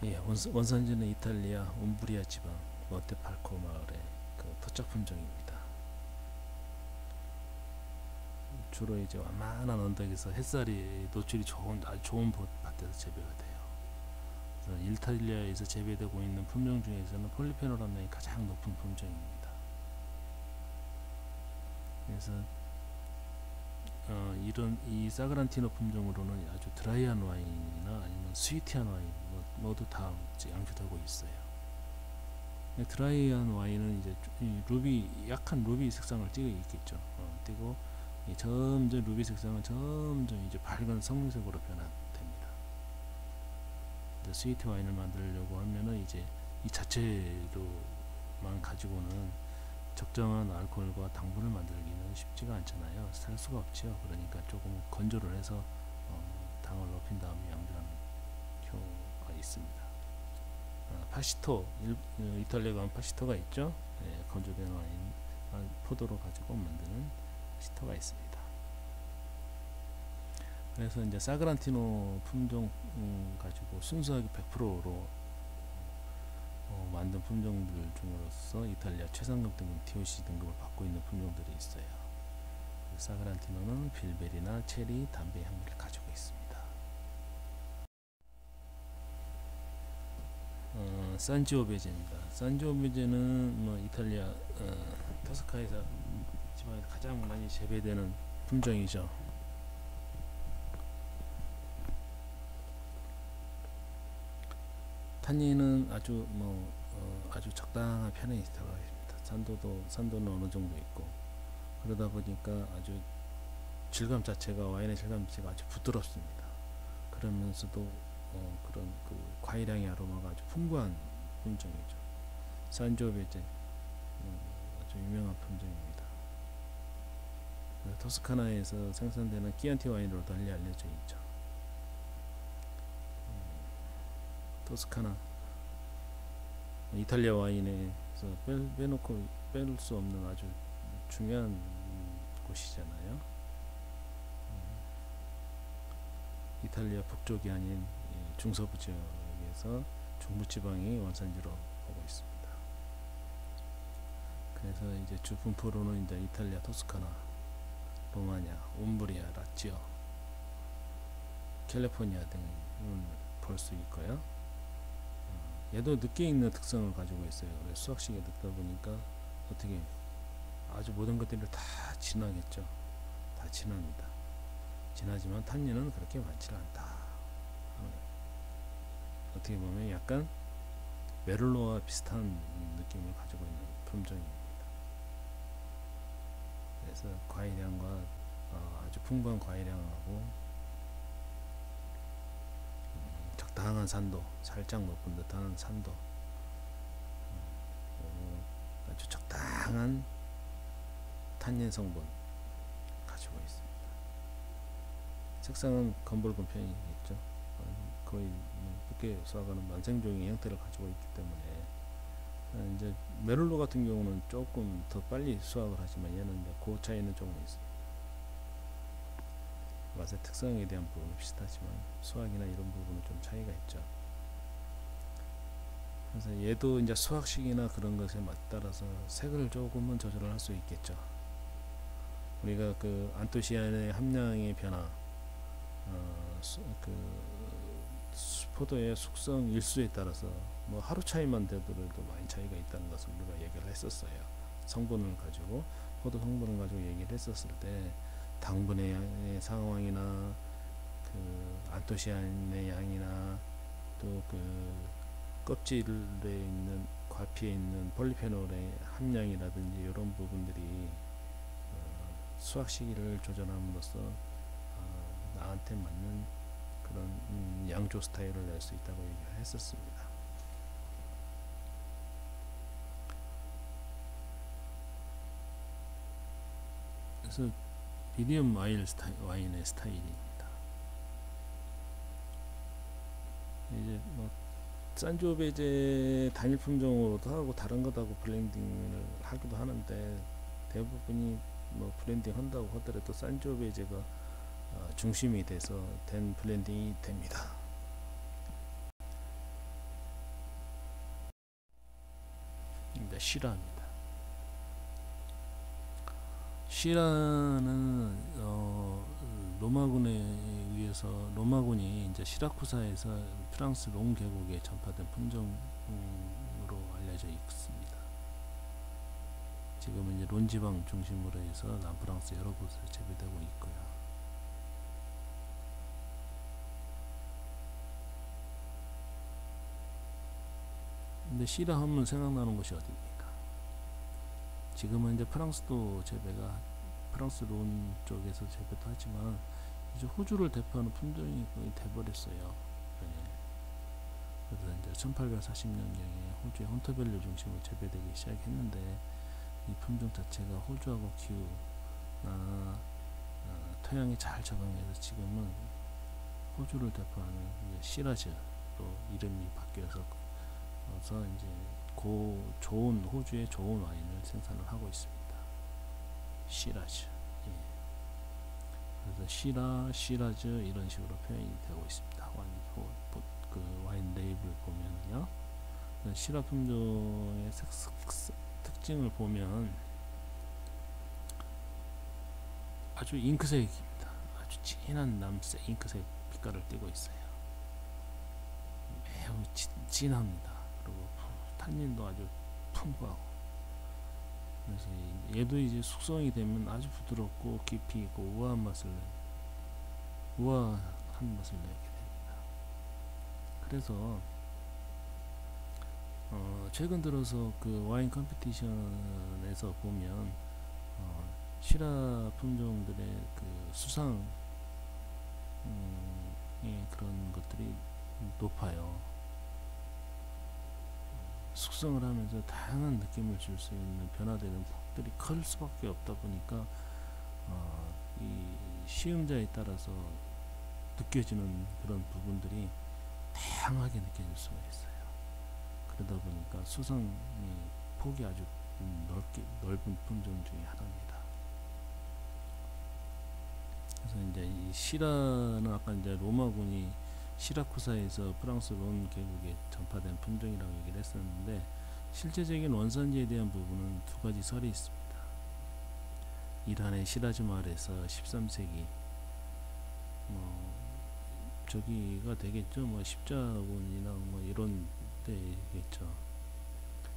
예, 원산지는 이탈리아 움브리아 지방 몬테팔코 마을의 그 토착 품종입니다. 주로 이제 완만한 언덕에서 햇살이 노출이 좋은 아주 좋은 밭에서 재배가 돼요. 그래서 이탈리아에서 재배되고 있는 품종 중에서는 폴리페놀 함량이 가장 높은 품종입니다. 그래서 이런 이 사그란티노 품종으로는 아주 드라이한 와인이나 아니면 스위티한 와인 모두 다 양조되고 있어요. 드라이한 와인은 이제 약한 루비 색상을 띠고 있겠죠. 띠고 점점 루비 색상은 점점 이제 밝은 성색으로 변화됩니다. 스위트 와인을 만들려고 하면은 이제 이 자체로만 가지고는 적정한 알코올과 당분을 만들기는 쉽지가 않잖아요. 살 수가 없죠. 그러니까 조금 건조를 해서 당을 높인 다음에 양조하는 효과가 있습니다. 파시토, 이탈리아 가면 파시토가 있죠. 예, 건조된 와인, 포도로 가지고 만드는 파시토가 있습니다. 그래서 이제 사그란티노 품종 가지고 순수하게 100%로 만든 품종들 중으로서 이탈리아 최상급 등급 DOC 등급을 받고 있는 품종들이 있어요. 사그란티노는 빌베리나 체리, 담배 향기를 가지고 있습니다. 산지오베제입니다. 산지오베제는 뭐 이탈리아 토스카에서 지방에서 가장 많이 재배되는 품종이죠. 탄닌은 아주 아주 적당한 편에 들어가 있습니다. 산도는 어느 정도 있고 그러다 보니까 아주 질감 자체가 와인의 질감 자체가 아주 부드럽습니다. 그러면서도 그런 그 과일향의 아로마가 아주 풍부한 품종이죠. 산지오베제 아주 유명한 품종입니다. 토스카나에서 생산되는 키안티 와인으로 널리 알려져 있죠. 토스카나 이탈리아 와인에서 빼놓고 뺄 수 없는 아주 중요한 곳이잖아요. 이탈리아 북쪽이 아닌 중서부 지역에서 중부지방이 원산지로 보고 있습니다. 그래서 이제 주 분포로는 이제 이탈리아 토스카나, 로마냐, 움브리아, 라치오, 캘리포니아 등을 볼 수 있고요. 얘도 늦게 익는 특성을 가지고 있어요. 그래서 수확 시기가 늦다 보니까 어떻게 아주 모든 것들이 다 진하겠죠. 다 진합니다. 진하지만 탄닌은 그렇게 많지 않다. 어떻게 보면 약간 메를로와 비슷한 느낌을 가지고 있는 품종입니다. 그래서 과일향과 아주 풍부한 과일향하고 적당한 산도, 살짝 높은 듯한 산도, 아주 적당한 탄닌 성분 가지고 있습니다. 색상은 검붉은 편이겠죠. 거의 쉽게 수확하는 만생종의 형태를 가지고 있기 때문에 이제 메를로 같은 경우는 조금 더 빨리 수확을 하지만 얘는 이제 그 차이는 조금 있습니다. 맛의 특성에 대한 부분은 비슷하지만 수확이나 이런 부분은 좀 차이가 있죠. 그래서 얘도 이제 수확 시기나 그런 것에 따라서 색을 조금은 조절을 할 수 있겠죠. 우리가 그 안토시아닌의 함량의 변화, 포도의 숙성 일수에 따라서 뭐 하루 차이만 되더라도 많이 차이가 있다는 것을 우리가 얘기를 했었어요. 성분을 가지고 포도 성분을 가지고 얘기를 했었을 때 당분의 양의 상황이나 그 안토시아닌의 양이나 또 그 껍질에 있는 과피에 있는 폴리페놀의 함량이라든지 이런 부분들이 수확 시기를 조절함으로써 나한테 맞는 그런 양조 스타일을 낼 수 있다고 얘기를 했었습니다. 그래서 미디엄 와인의 스타일입니다. 이제 뭐 산조베제 단일 품종으로도 하고 다른 것하고 블렌딩을 하기도 하는데, 대부분이 뭐 블렌딩 한다고 하더라도 산조베제가 중심이 돼서 된 블렌딩이 됩니다. 이제 시라입니다. 시라는 로마군에 의해서, 로마군이 이제 시라쿠사에서 프랑스 롱 계곡에 전파된 품종으로 알려져 있습니다. 지금은 이제 론 지방 중심으로 해서 남프랑스 여러 곳에 재배되고 있고요. 근데 시라 하면 생각나는 곳이 어디입니까? 지금은 이제 프랑스도 재배가, 프랑스 론 쪽에서 재배도 하지만 이제 호주를 대표하는 품종이 거의 돼버렸어요. 네. 그래서 이제 1840년경에 호주의 헌터밸리 중심으로 재배되기 시작했는데, 이 품종 자체가 호주하고 기후나 토양에 잘 적응해서 지금은 호주를 대표하는 시라즈로 이름이 바뀌어서 이제 좋은 호주의 좋은 와인을 생산을 하고 있습니다. 시라즈. 예. 그래서 시라즈 이런 식으로 표현이 되고 있습니다. 와인 레이블 보면요, 시라 품종의 특징을 보면 아주 잉크색입니다. 아주 진한 남색 잉크색 빛깔을 띠고 있어요. 매우 진합니다. 그리고 탄닌도 아주 풍부하고, 그래서 얘도 이제 숙성이 되면 아주 부드럽고 깊이 있고 우아한 맛을 내게 됩니다. 그래서 최근 들어서 그 와인 컴피티션에서 보면 시라 품종들의 그 수상의 그런 것들이 높아요. 숙성을 하면서 다양한 느낌을 줄 수 있는 변화되는 폭들이 클 수밖에 없다 보니까 이 시음자에 따라서 느껴지는 그런 부분들이 다양하게 느껴질 수가 있어요. 그러다 보니까 수성의 폭이 아주 넓은 품종 중에 하나입니다. 그래서 이제 이 시라는 아까 이제 로마군이 시라쿠사에서 프랑스 론 계곡에 전파된 품종이라고 얘기를 했었는데, 실제적인 원산지에 대한 부분은 두 가지 설이 있습니다. 이란의 시라즈 마을에서 13세기 저기가 되겠죠. 십자군이나 이런 때겠죠.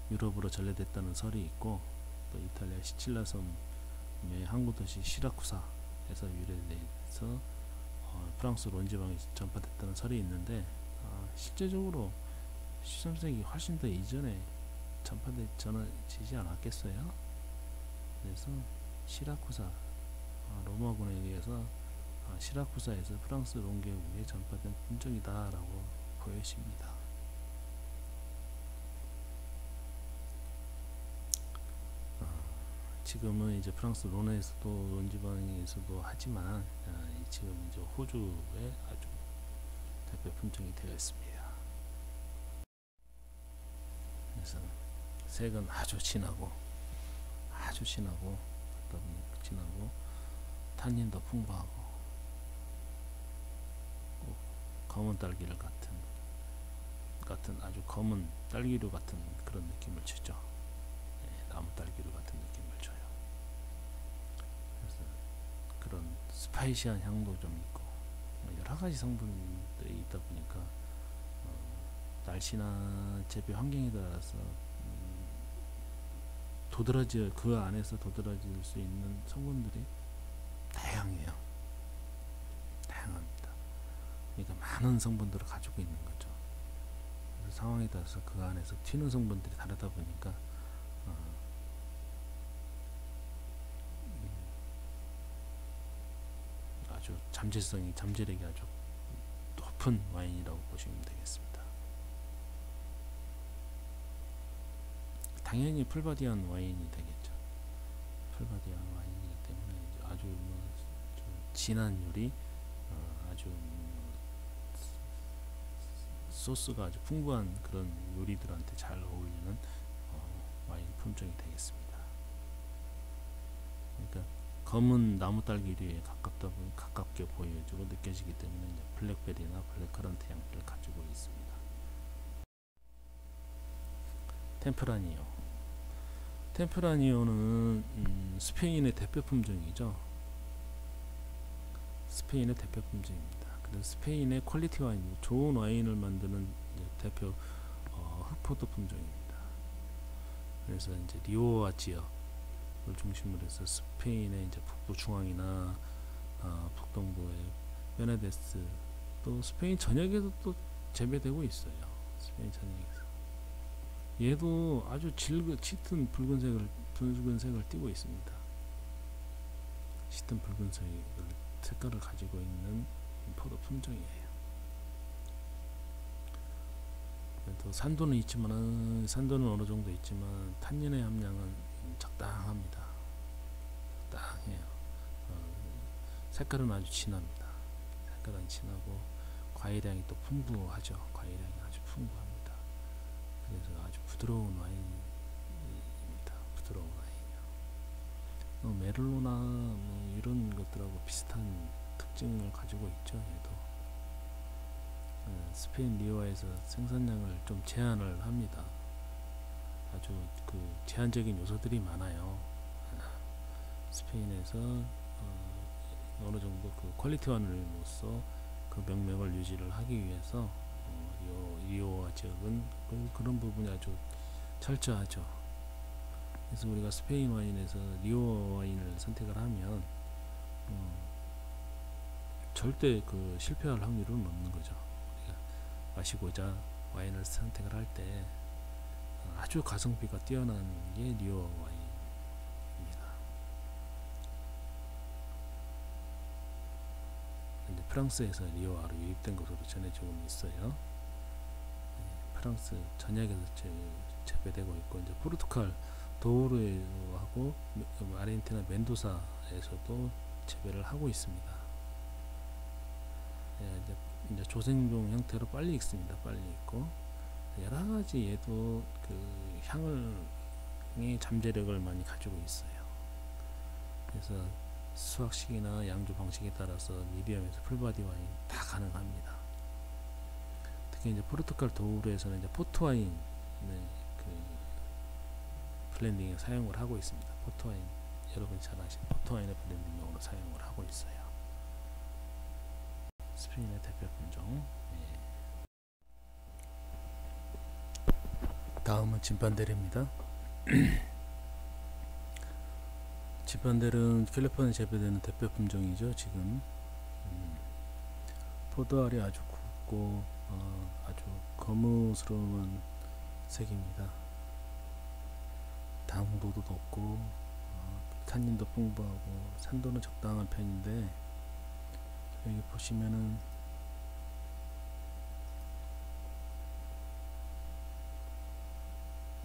유럽으로 전래됐다는 설이 있고, 또 이탈리아 시칠라 섬의 항구 도시 시라쿠사에서 유래돼서 프랑스 론 지방에 전파됐다는 설이 있는데, 실제적으로 13세기 훨씬 더 이전에 전해지지 않았겠어요? 그래서 시라쿠사, 로마군에 의해서 시라쿠사에서 프랑스 론 계곡에 전파된 품종이다라고 보여집니다. 지금은 이제 프랑스 론에서도, 론 지방에서도 하지만 지금 이제 호주의 아주 대표 품종이 되어 있습니다. 그래서 색은 아주 진하고 탄닌도 풍부하고 검은 딸기를 같은 아주 검은 딸기류 같은 그런 느낌을 주죠. 나무 딸기류 같은 느낌을 줘요. 그래서 그런 스파이시한 향도 좀 있고, 여러 가지 성분들이 있다 보니까 날씨나 재배 환경에 따라서 그 안에서 도드라질 수 있는 성분들이 다양합니다. 그러니까 많은 성분들을 가지고 있는 거죠. 그래서 상황에 따라서 그 안에서 튀는 성분들이 다르다 보니까 아주 잠재력이 아주 높은 와인이라고 보시면 되겠습니다. 당연히 풀바디한 와인이 되겠죠. 풀바디한 와인이기 때문에 아주 좀 진한 요리, 아주 소스가 아주 풍부한 그런 요리들한테 잘 어울리는 와인 품종이 되겠습니다. 그러니까 검은 나무 딸기류에 가깝게 보여지고 느껴지기 때문에 이제 블랙베리나 블랙커런트 향기를 가지고 있습니다. 템프라니오. 템프라니오는 스페인의 대표 품종이죠. 스페인의 대표 품종입니다. 그래서 스페인의 퀄리티 와인, 좋은 와인을 만드는 대표 흑포도 품종입니다. 그래서 이제 리오아 지역을 중심으로 해서 스페인의 이제 북부 중앙이나 북동부의 베네데스, 또 스페인 전역에도 또 재배되고 있어요. 스페인 전역에서. 얘도 아주 짙은 붉은색을 띠고 있습니다. 짙은 색깔을 가지고 있는 포도 품종이에요. 또 산도는 어느 정도 있지만 탄닌의 함량은 적당합니다. 적당해요. 색깔은 아주 진합니다. 색깔은 진하고 과일향이 또 풍부하죠. 과일향이 아주 풍부합니다. 그래서 아주 부드러운 와인입니다. 부드러운 와인이요. 메를로나 이런 것들하고 비슷한 특징을 가지고 있죠. 얘도 스페인 리오아에서 생산량을 좀 제한을 합니다. 아주 그 제한적인 요소들이 많아요. 스페인에서 어느 정도 그 퀄리티 와인으로서 그 명맥을 유지를 하기 위해서 리오아 지역은 그런 부분이 아주 철저하죠. 그래서 우리가 스페인 와인에서 리오아 와인을 선택을 하면 절대 그 실패할 확률은 없는 거죠. 우리가 마시고자 와인을 선택을 할 때 아주 가성비가 뛰어난 게 리오아 와인입니다. 근데 프랑스에서 리오아로 유입된 것으로 전해지고 있어요. 프랑스 전역에서 재배되고 있고, 이제 포르투갈 도우르하고 아르헨티나 멘도사에서도 재배를 하고 있습니다. 이제 조생종 형태로 빨리 익습니다. 빨리 익고 여러 가지 얘도 그 향의 잠재력을 많이 가지고 있어요. 그래서 수확식이나 양조 방식에 따라서 미디엄에서 풀바디 와인 다 가능합니다. 특히 이제 포르투갈 도우르에서는 이제 포트 와인을 그 블렌딩에 사용을 하고 있습니다. 포트 와인, 여러분 잘 아시는 포트 와인의 블렌딩용으로 사용을 하고 있어요. 스페인의 대표 품종. 다음은 진판데르입니다. 진판데르는 캘리포니아에 재배되는 대표 품종이죠. 지금 포도알이 아주 굵고 아주 거무스러운 색입니다. 당도도 높고 탄닌도 풍부하고 산도는 적당한 편인데, 여기 보시면은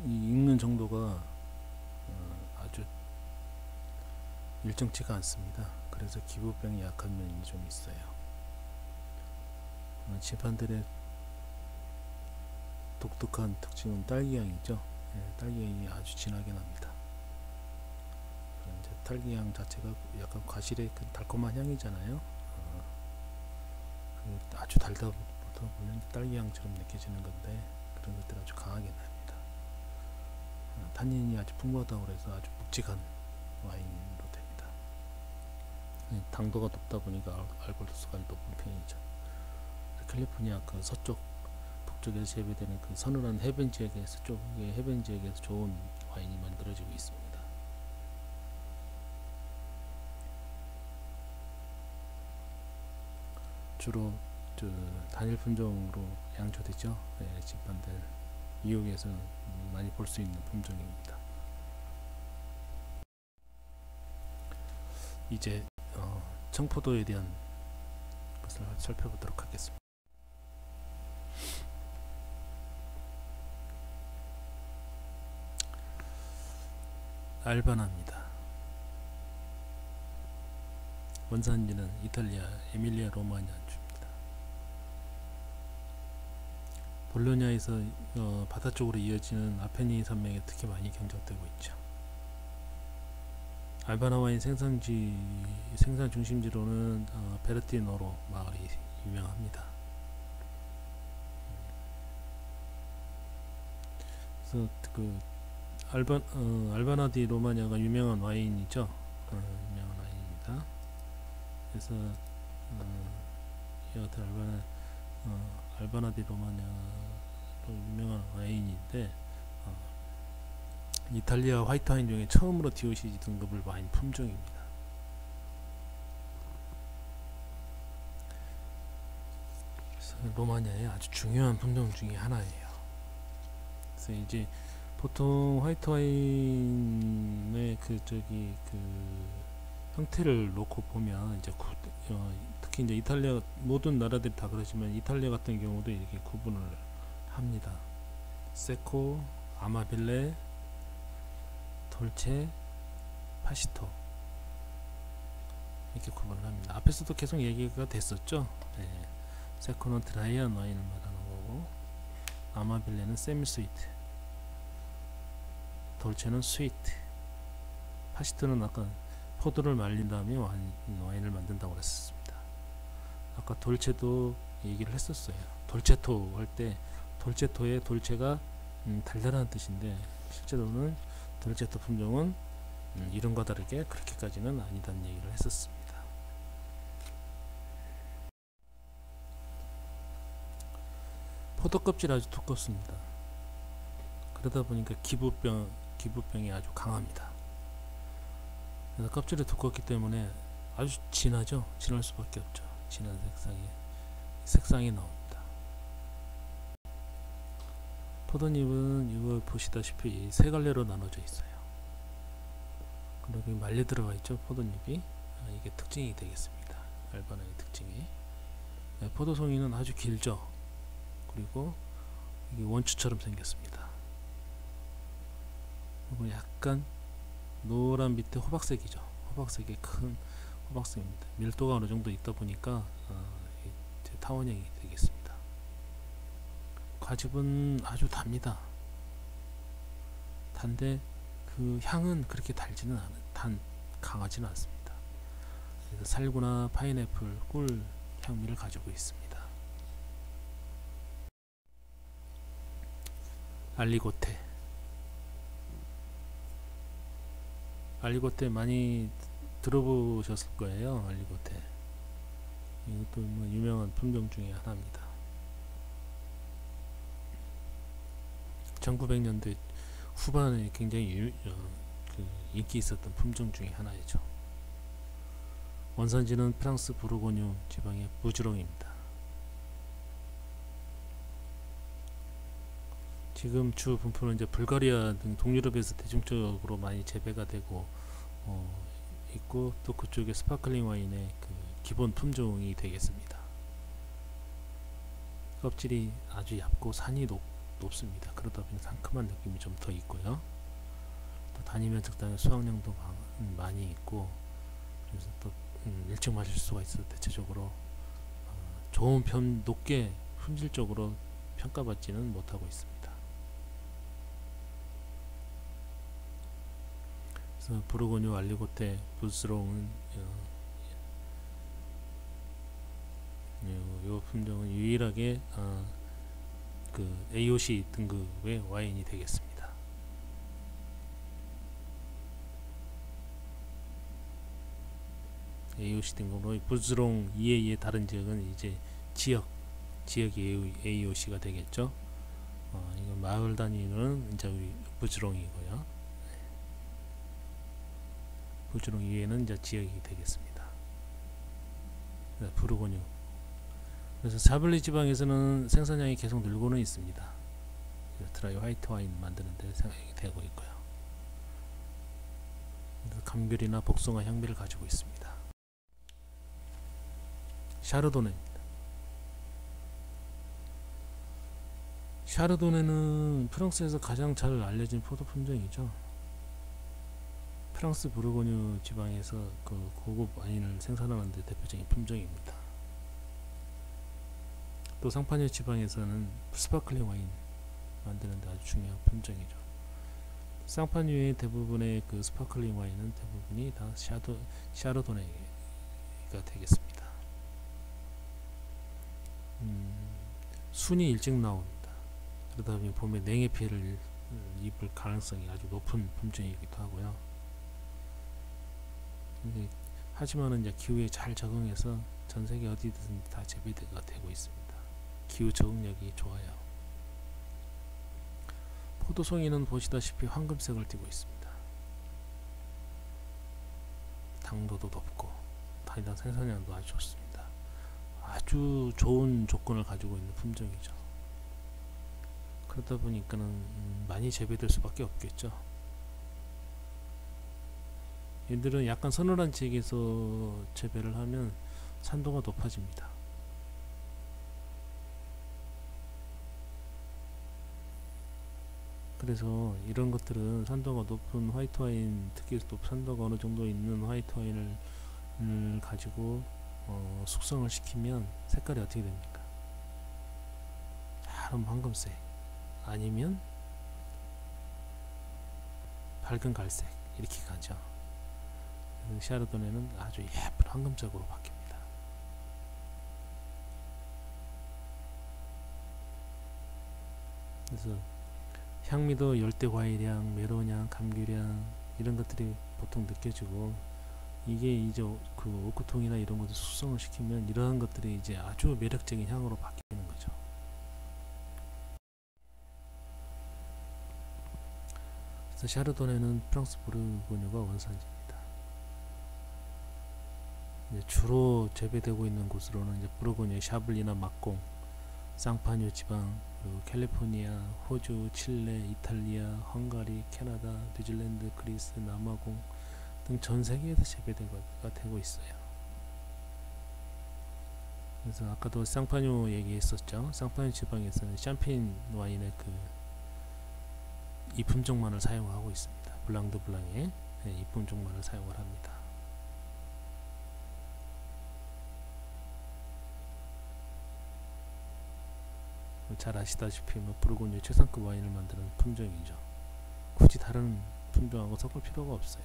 이 익는 정도가 아주 일정치가 않습니다. 그래서 기부병이 약한 면이 좀 있어요. 진판들의 독특한 특징은 딸기향이죠. 딸기향이 아주 진하게 납니다. 이제 딸기향 자체가 약간 과실의 그 달콤한 향이잖아요. 아주 달다 보면 딸기향처럼 느껴지는 건데, 그런 것들이 아주 강하게 납니다. 탄닌이 아주 풍부하다고 해서 아주 묵직한 와인으로 됩니다. 당도가 높다 보니까 알코올 도수가 높은 편이죠. 캘리포니아 그 서쪽 북쪽에서 재배되는 그 서늘한 해변 지역에서 좋은 와인이 만들어지고 있습니다. 주로 단일 품종으로 양조되죠. 진판들 미국에서 많이 볼 수 있는 품종입니다. 이제 청포도에 대한 것을 살펴보도록 하겠습니다. 알바나입니다. 원산지는 이탈리아 에밀리아 로마냐 주입니다. 볼로냐에서 바다 쪽으로 이어지는 아페니 산맥에 특히 많이 경작되고 있죠. 알바나 와인 생산 중심지로는 베르티노로 마을이 유명합니다. 그래서 그 알바나 디 로마냐가 유명한 와인이죠. 유명한 와인입니다. 그래서 여하튼 알바나 디 로마냐로 유명한 와인인데 이탈리아 화이트 와인 중에 처음으로 DOC 등급을 와인 품종입니다. 그래서 로마냐의 아주 중요한 품종 중에 하나예요. 그래서 이제 보통 화이트 와인의 그 형태를 놓고 보면 이제 특히 이제 이탈리아 모든 나라들이 다 그러지만 이탈리아 같은 경우도 이렇게 구분을 합니다. 세코, 아마빌레, 돌체, 파시토 이렇게 구분을 합니다. 앞에서도 계속 얘기가 됐었죠. 네. 세코는 드라이한 와인을 말하는 거고, 아마빌레는 세미 스위트, 돌체는 스위트, 파시토는 아까 포도를 말린 다음에 와인을 만든다고 그랬습니다. 아까 돌체도 얘기를 했었어요. 돌체토 할 때 돌체토의 돌체가 달달한 뜻인데 실제로는 돌체토 품종은 이름과 다르게 그렇게까지는 아니다는 얘기를 했었습니다. 포도 껍질이 아주 두껍습니다. 그러다 보니까 기부병이 아주 강합니다. 그래서 껍질이 두껍기 때문에 아주 진하죠. 진할 수밖에 없죠. 진한 색상이 나옵니다. 포도잎은 이거 보시다시피 세 갈래로 나눠져 있어요. 그리고 말려 들어가 있죠. 포도잎이 이게 특징이 되겠습니다. 알바나의 특징이. 포도송이는 아주 길죠. 그리고 이게 원추처럼 생겼습니다. 그리고 약간 노란 밑에 호박색이죠. 호박색의 큰 호박색입니다. 밀도가 어느 정도 있다 보니까 타원형이 되겠습니다. 과즙은 아주 답니다. 단데 그 향은 그렇게 강하지는 않습니다. 그래서 살구나 파인애플, 꿀 향미를 가지고 있습니다. 알리고테 많이 들어보셨을 거예요. 알리고테 이것도 뭐 유명한 품종 중에 하나입니다. 1900년대 후반에 굉장히 인기 있었던 품종 중에 하나이죠. 원산지는 프랑스 부르고뉴 지방의 부주롱입니다. 지금 주 분포는 이제 불가리아 등 동유럽에서 대중적으로 많이 재배가 되고 있고, 또 그쪽에 스파클링 와인의 그 기본 품종이 되겠습니다. 껍질이 아주 얇고 산이 높습니다. 그러다 보니 상큼한 느낌이 좀 더 있고요. 또 다니면 적당히 수확량도 많이 있고, 그래서 또 일찍 마실 수가 있어서 대체적으로 좋은 편, 높게 품질적으로 평가받지는 못하고 있습니다. 그래서 부르고뉴 알리고테 부스롱은 이 품종은 유일하게 그 AOC 등급의 와인이 되겠습니다. AOC 등급으로 부스롱 이외의 다른 지역은 이제 지역 AOC가 되겠죠. 이건 마을 단위는 이제 우리 부스롱이고요. 부주롱 이외에는 이제 지역이 되겠습니다. 부르고뉴. 그래서 샤블리 지방에서는 생산량이 계속 늘고는 있습니다. 드라이 화이트 와인 만드는 데 생각이 되고 있고요. 감귤이나 복숭아 향미를 가지고 있습니다. 샤르도네입니다. 샤르도네는 프랑스에서 가장 잘 알려진 포도 품종이죠. 프랑스 부르고뉴 지방에서 그 고급 와인을 생산하는 데 대표적인 품종입니다. 또 상파뉴 지방에서는 스파클링 와인 만드는 데 아주 중요한 품종이죠. 상파뉴의 대부분의 그 스파클링 와인은 대부분이 다 샤르도네가 되겠습니다. 순이 일찍 나옵니다. 그러다 보니 봄에 냉해 피해를 입을 가능성이 아주 높은 품종이기도 하고요. 하지만은 이제 기후에 잘 적응해서 전 세계 어디든 다 재배가 되고 있습니다. 기후 적응력이 좋아요. 포도송이는 보시다시피 황금색을 띠고 있습니다. 당도도 높고 다이당 생산량도 아주 좋습니다. 아주 좋은 조건을 가지고 있는 품종이죠. 그러다 보니까는 많이 재배될 수밖에 없겠죠. 얘들은 약간 서늘한 지역에서 재배를 하면 산도가 높아집니다. 그래서 이런 것들은 산도가 높은 화이트 와인, 특히 또 산도가 어느 정도 있는 화이트 와인을 가지고 숙성을 시키면 색깔이 어떻게 됩니까? 얇은 황금색 아니면 밝은 갈색 이렇게 가죠. 샤르도네는 아주 예쁜 황금색으로 바뀝니다. 그래서 향미도 열대 과일향, 메론향, 감귤향 이런 것들이 보통 느껴지고, 이게 이제 그 오크통이나 이런 것들 숙성을 시키면 이러한 것들이 이제 아주 매력적인 향으로 바뀌는 거죠. 그래서 샤르도네는 프랑스 부르고뉴가 원산지입니다. 이제 주로 재배되고 있는 곳으로는 이제 부르고뉴, 샤블리나 막공, 상파뉴 지방, 그리고 캘리포니아, 호주, 칠레, 이탈리아, 헝가리, 캐나다, 뉴질랜드, 그리스, 남아공 등 전 세계에서 재배가 되고 있어요. 그래서 아까도 상파뉴 얘기했었죠. 상파뉴 지방에서는 샴페인 와인의 이 품종만을 사용하고 있습니다. 블랑 드 블랑의 이 품종만을 사용을 합니다. 잘 아시다시피 부르고뉴 최상급 와인을 만드는 품종이죠. 굳이 다른 품종하고 섞을 필요가 없어요.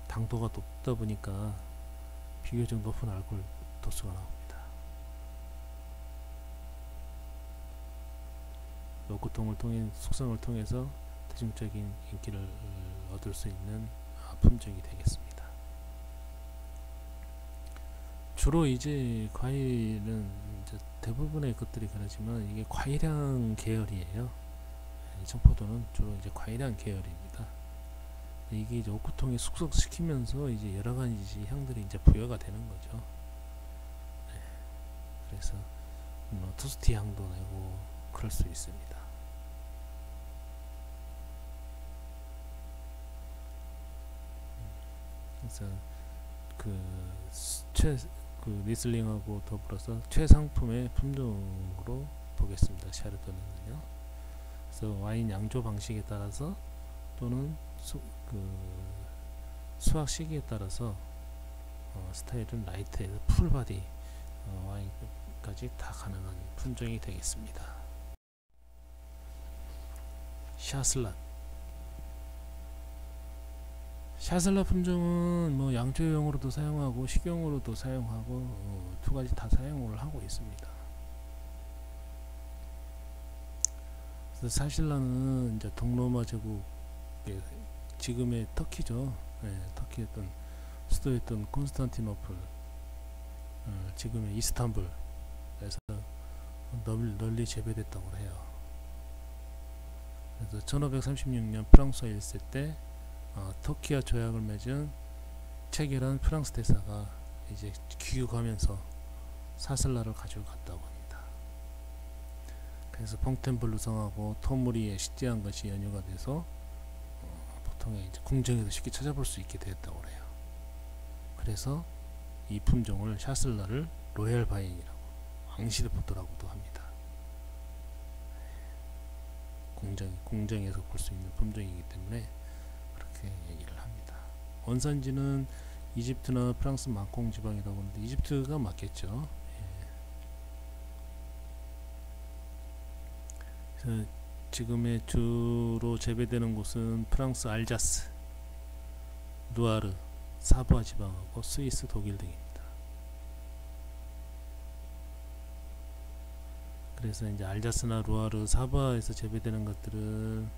당도가 높다 보니까 비교적 높은 알코올 도수가 나옵니다. 오크통을 통해 숙성을 통해서 대중적인 인기를 얻을 수 있는 품종이 되겠습니다. 주로 이제 과일은 이제 대부분의 것들이 그러지만 이게 과일향 계열이에요. 청포도는 주로 이제 과일향 계열입니다. 이게 이제 오크통에 숙성시키면서 이제 여러 가지 향들이 이제 부여가 되는 거죠. 그래서 투스티 향도 내고 그럴 수 있습니다. 그래서 리슬링하고 더불어서 최상품의 품종으로 보겠습니다. 샤르도네는요. 그래서 와인 양조 방식에 따라서 또는 수확 시기에 따라서 스타일은 라이트에서 풀바디 와인까지 다 가능한 품종이 되겠습니다. 샤슬라 품종은 양조용으로도 사용하고 식용으로도 사용하고 두 가지 다 사용을 하고 있습니다. 그래서 샤슬라는 이제 동로마 제국, 지금의 터키죠. 터키였던 수도였던 콘스탄티노플, 지금의 이스탄불에서 널리 재배됐다고 해요. 그래서 1536년 프랑스와 1세 때 터키와 조약을 맺은 체결한 프랑스 대사가 이제 귀국하면서 사슬라를 가지고 갔다고 합니다. 그래서 퐁텐블루성하고 토무리에 시티한 것이 연유가 돼서 보통의 이제 궁정에서 쉽게 찾아볼 수 있게 되었다고 해요. 그래서 이 품종을 샤슬라를 로얄 바인이라고, 앙시르포도라고도 합니다. 공정에서 볼 수 있는 품종이기 때문에 그렇게 그렇게 얘기를 합니다. 원산지는 이집트나 프랑스 망콩 지방이라고 하는데 이집트가 맞겠죠. 그래서 지금의 주로 재배되는 곳은 프랑스 알자스, 루아르, 사부아 지방하고 스위스, 독일 등입니다. 그래서 이제 알자스나 루아르, 사부아에서 재배되는 것들은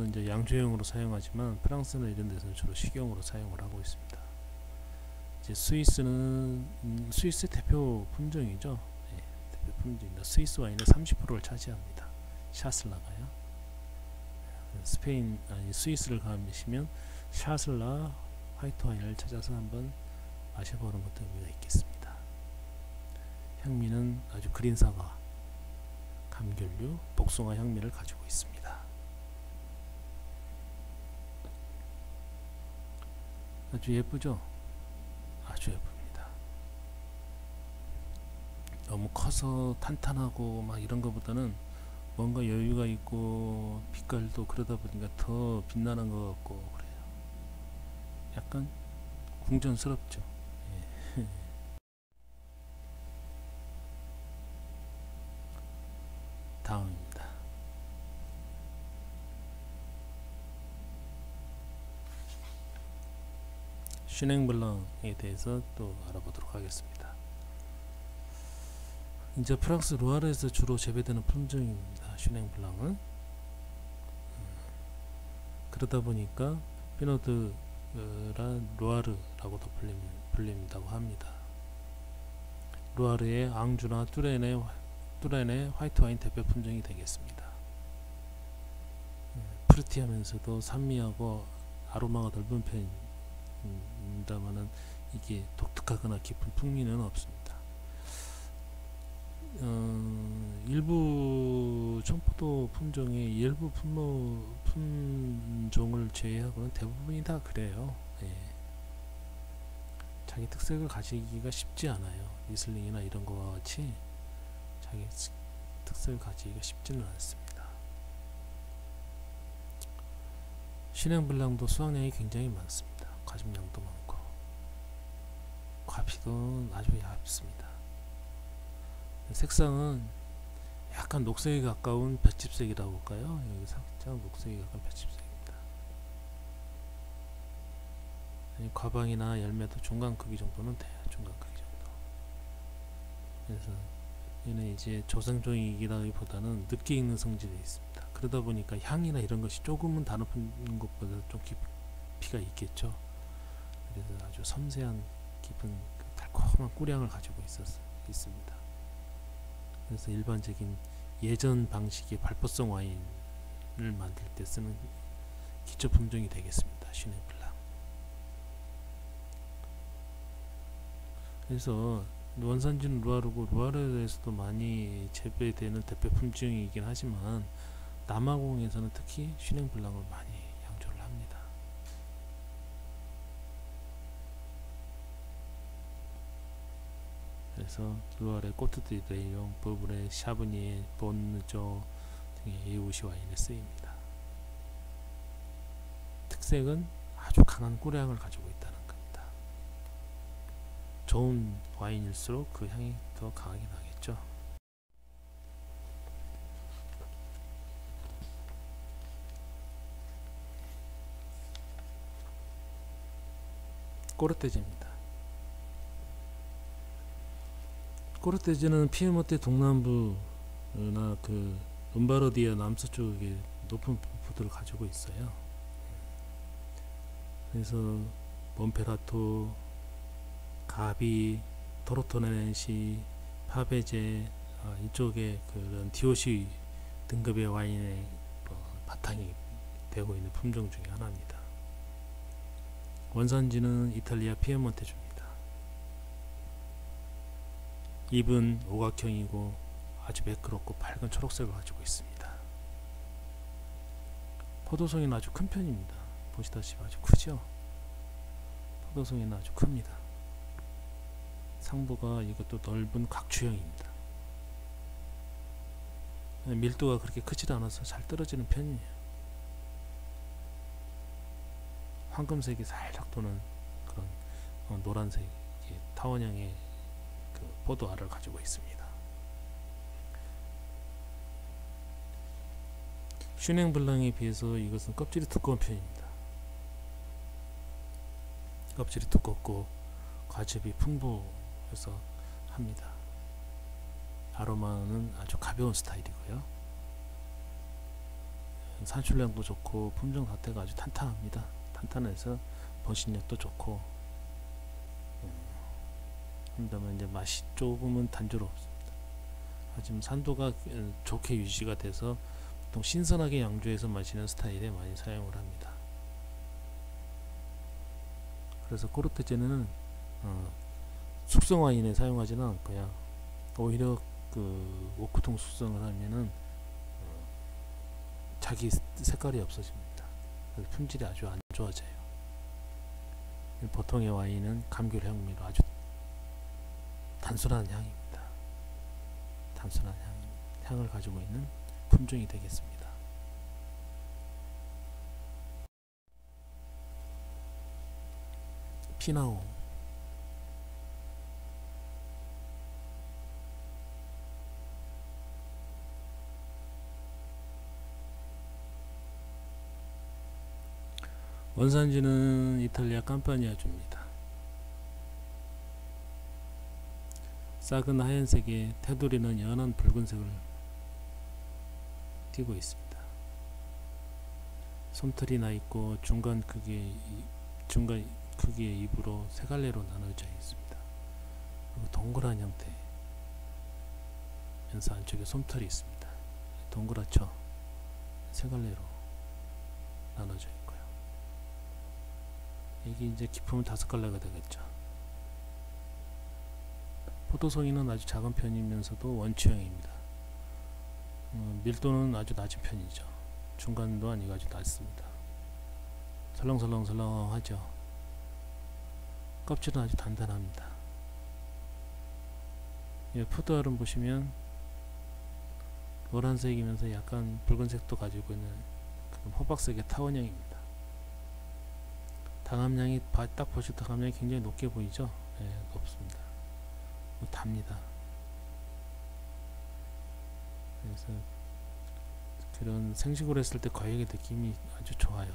이제 양조용으로 사용하지만 프랑스는 이런 데서는 주로 식용으로 사용을 하고 있습니다. 이제 스위스는 스위스 대표 품종이죠. 네, 대표 품종입니다. 스위스 와인의 30%를 차지합니다. 샤슬라가요. 스위스를 가시면 샤슬라 화이트 와인을 찾아서 한번 마셔보는 것도 의미가 있겠습니다. 향미는 아주 그린 사과, 감귤류, 복숭아 향미를 가지고 있습니다. 아주 예쁘죠? 아주 예쁩니다. 너무 커서 탄탄하고 막 이런 것보다는 뭔가 여유가 있고 빛깔도 그러다 보니까 더 빛나는 것 같고 그래요. 약간 궁전스럽죠. 예. 다음입니다. 슈냉블랑에 대해서 또 알아보도록 하겠습니다. 이제 프랑스 루아르에서 주로 재배되는 품종입니다. 슈냉블랑은 그러다 보니까 피노드 루아르라고도 불린다고 합니다. 루아르의 앙주나 뚜렌의 화이트 와인 대표 품종이 되겠습니다. 프루티하면서도 산미하고 아로마가 넓은 편입니다만은 이게 독특하거나 깊은 풍미는 없습니다. 일부 청포도 품종의 일부 품종을 제외하고는 대부분이 다 그래요. 예. 자기 특색을 가지기가 쉽지 않아요. 리슬링이나 이런 거와 같이 자기 특색을 가지기가 쉽지는 않습니다. 슈냉블랑도 수확량이 굉장히 많습니다. 과즙량도 많고 과피도 아주 얇습니다. 색상은 약간 녹색에 가까운 볏짚색이라고 할까요? 여기 살짝 녹색에 가까운 볏짚색입니다. 과방이나 열매도 중간 크기 정도는 돼요. 중간 크기 정도. 그래서 얘는 이제 조생종이기보다는 늦게 익는 성질이 있습니다. 그러다 보니까 향이나 이런 것이 조금은 다른 것보다 좀 깊이가 있겠죠. 그래서 아주 섬세한 깊은 달콤한 꿀향을 가지고 있습니다. 그래서 일반적인 예전 방식의 발포성 와인을 만들 때 쓰는 기초 품종이 되겠습니다. 슈냉블랑. 그래서 원산지는 루아르고 루아르에서도 많이 재배되는 대표 품종이긴 하지만 남아공에서는 특히 슈냉블랑을 많이 양조를 합니다. 그래서 루아르의 꼬트드레용, 버블의 샤브니에, 본느조 등의 에우시 와인에 쓰입니다. 특색은 아주 강한 꿀향을 가지고 있다는 겁니다. 좋은 와인일수록 그 향이 더 강하게 나겠죠. 꼬르테즈입니다. 꼬르테즈는 피에몬테 동남부나 그 롬바르디아 남서쪽에 높은 부들을 가지고 있어요. 그래서 몬페라토, 가비, 토로토네시, 파베제 이쪽에 그런 디오시 등급의 와인의 바탕이 되고 있는 품종 중에 하나입니다. 원산지는 이탈리아 피에몬테주입니다. 잎은 오각형이고 아주 매끄럽고 밝은 초록색을 가지고 있습니다. 포도송이는 아주 큰 편입니다. 보시다시피 아주 크죠? 포도송이는 아주 큽니다. 상부가 이것도 넓은 각추형입니다. 밀도가 그렇게 크지 않아서 잘 떨어지는 편이에요. 황금색이 살짝 도는 그런 노란색 타원형의 그 보도알을 가지고 있습니다. 슈냉블랑에 비해서 이것은 껍질이 두꺼운 편입니다. 껍질이 두껍고 과즙이 풍부해서 합니다. 아로마는 아주 가벼운 스타일이고요. 산출량도 좋고 품종 자체가 아주 탄탄합니다. 탄탄해서 번식력도 좋고, 그다음에 이제 맛이 조금은 단조롭습니다. 하지만 산도가 좋게 유지가 돼서 보통 신선하게 양조해서 마시는 스타일에 많이 사용을 합니다. 그래서 코르테제는 숙성 와인에 사용하지는 않고요. 오히려 그 오크통 숙성을 하면은 자기 색깔이 없어집니다. 그래서 품질이 아주 안 좋아져요. 보통의 와인은 감귤 향미로 아주 단순한 향입니다. 단순한 향을 가지고 있는 품종이 되겠습니다. 피나오. 원산지는 이탈리아 캄파니아주입니다. 싹은 하얀색에 테두리는 연한 붉은색을 띠고 있습니다. 솜털이 나 있고 중간 크기의 잎으로 세 갈래로 나눠져 있습니다. 그리고 동그란 형태. 연사 안쪽에 솜털이 있습니다. 동그랗죠? 세 갈래로 나눠져 있고요. 이게 이제 깊으면 5갈래가 되겠죠. 포도송이는 아주 작은 편이면서도 원추형입니다. 밀도는 아주 낮은 편이죠. 중간도 아니고 아주 낮습니다. 설렁설렁설렁하죠. 껍질은 아주 단단합니다. 포도알은 보시면 노란색이면서 약간 붉은색도 가지고 있는 그런 호박색의 타원형입니다. 당함량이 딱 보실 때 당함량이 굉장히 높게 보이죠? 네, 높습니다. 답니다. 그래서 그런 생식으로 했을 때 과육의 느낌이 아주 좋아요.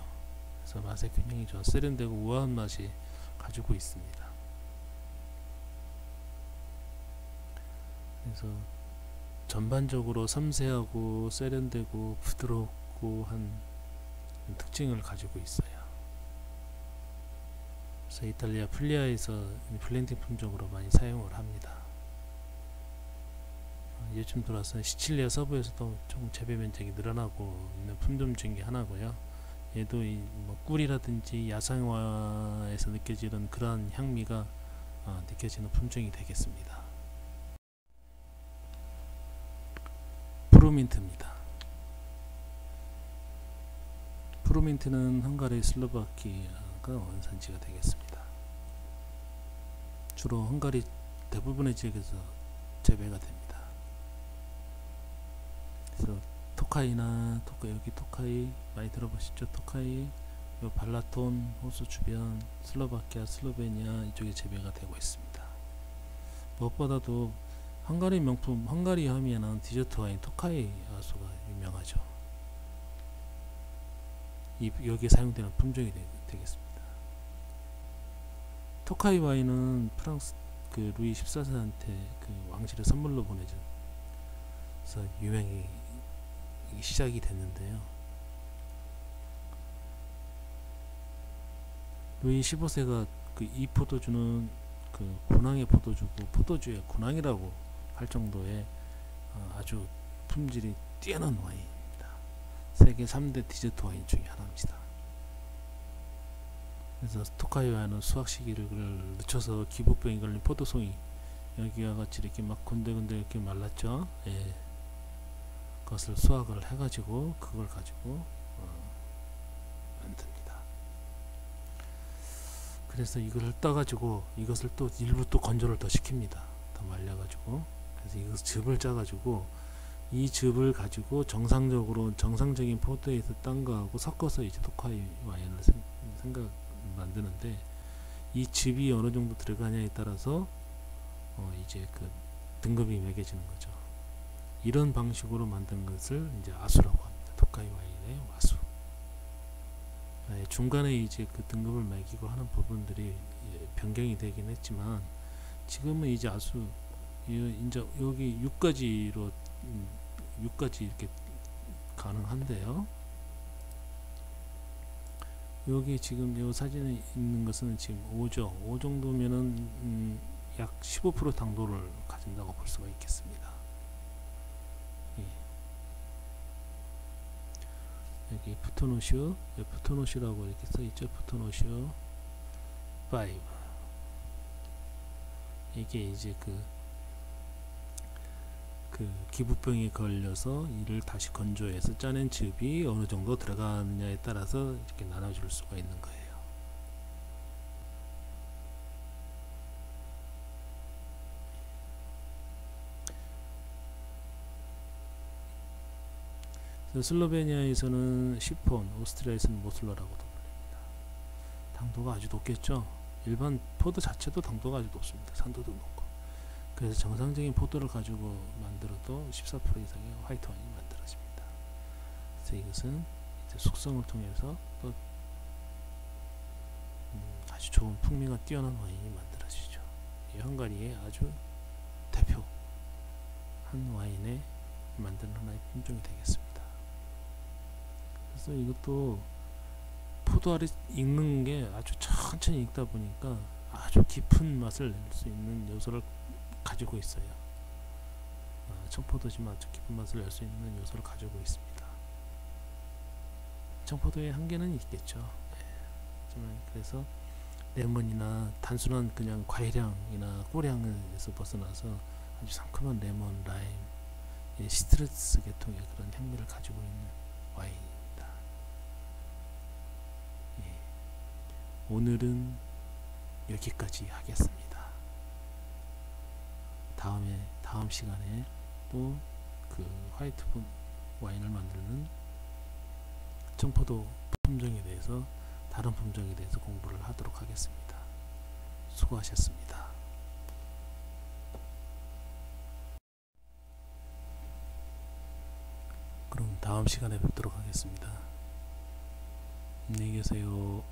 그래서 맛의 균형이 좋아 세련되고 우아한 맛이 가지고 있습니다. 그래서 전반적으로 섬세하고 세련되고 부드럽고 한 특징을 가지고 있어요. 그래서 이탈리아 풀리아에서 블렌딩 품종으로 많이 사용을 합니다. 요즘 들어서 시칠리아 서부에서도 조금 재배 면적이 늘어나고 있는 품종 중에 하나고요. 얘도 뭐 꿀이라든지 야생화에서 느껴지는 그러한 향미가 느껴지는 품종이 되겠습니다. 프루민트입니다. 프루민트는 헝가리 슬로바키아가 원산지가 되겠습니다. 주로 헝가리 대부분의 지역에서 재배가 됩니다. 그래서 토카이나 여기 토카이 많이 들어보시죠? 토카이, 요 발라톤 호수 주변, 슬로바키아, 슬로베니아 이쪽에 재배가 되고 있습니다. 무엇보다도 헝가리 명품, 헝가리 하면은 디저트 와인 토카이 아수가 유명하죠. 여기에 사용되는 품종이 되겠습니다. 토카이 와인은 프랑스 그 루이 14세한테 그 왕실의 선물로 보내줘서 유명이 시작이 됐는데요. 루이 15세가 그 이 포도주는 그 군왕의 포도주고 포도주의 군왕이라고 할 정도의 아주 품질이 뛰어난 와인입니다. 세계 3대 디저트 와인 중에 하나입니다. 그래서 토카이 와인은 수확 시기를 늦춰서 기부병이 걸린 포도송이 여기와 같이 이렇게 막 군데군데 이렇게 말랐죠. 예. 그것을 수확을 해가지고 그걸 가지고 만듭니다. 그래서 이걸 따가지고 이것을 또 일부 또 건조를 더 시킵니다. 더 말려가지고 그래서 이것을 즙을 짜가지고 이 즙을 가지고 정상적인 포도에서 딴 거하고 섞어서 이제 독화의 와인을 만드는데, 이 즙이 어느 정도 들어가냐에 따라서 이제 그 등급이 매겨지는 거죠. 이런 방식으로 만든 것을 이제 아수라고 합니다. 독화의 와인의 아수. 중간에 이제 그 등급을 매기고 하는 부분들이 변경이 되긴 했지만, 지금은 이제 아수 이제 여기 6가지로 6가지 이렇게 가능한데요. 여기 지금 이 사진에 있는 것은 지금 5죠. 5 정도면은 약 15% 당도를 가진다고 볼 수가 있겠습니다. 예. 여기 푸토노슈라고 이렇게 써있죠. 푸토노슈 5. 이게 이제 그 기부병에 걸려서 이를 다시 건조해서 짜낸 즙이 어느 정도 들어가느냐에 따라서 이렇게 나눠줄 수가 있는 거예요. 슬로베니아에서는 시폰, 오스트리아에서는 모슬러라고도 불립니다. 당도가 아주 높겠죠. 일반 포도 자체도 당도가 아주 높습니다. 산도도 높고. 그래서 정상적인 포도를 가지고 만들어도 14% 이상의 화이트 와인이 만들어집니다. 그래서 이것은 이제 숙성을 통해서 또 아주 좋은 풍미가 뛰어난 와인이 만들어지죠. 이 헝가리의 아주 대표 한 와인에 만드는 하나의 품종이 되겠습니다. 그래서 이것도 포도알이 익는 게 아주 천천히 익다 보니까 아주 깊은 맛을 낼 수 있는 요소를 가지고 있어요. 청포도지만 아주 깊은 맛을 낼 수 있는 요소를 가지고 있습니다. 청포도의 한계는 있겠죠. 하지만 그래서 레몬이나 단순한 그냥 과일향이나 꿀향에서 벗어나서 아주 상큼한 레몬, 라임, 시트러스 계통의 그런 향미를 가지고 있는 와인입니다. 오늘은 여기까지 하겠습니다. 다음 시간에 또 그 화이트 와인을 만드는 청포도 품종에 대해서, 다른 품종에 대해서 공부를 하도록 하겠습니다. 수고하셨습니다. 그럼 다음 시간에 뵙도록 하겠습니다. 안녕히 계세요.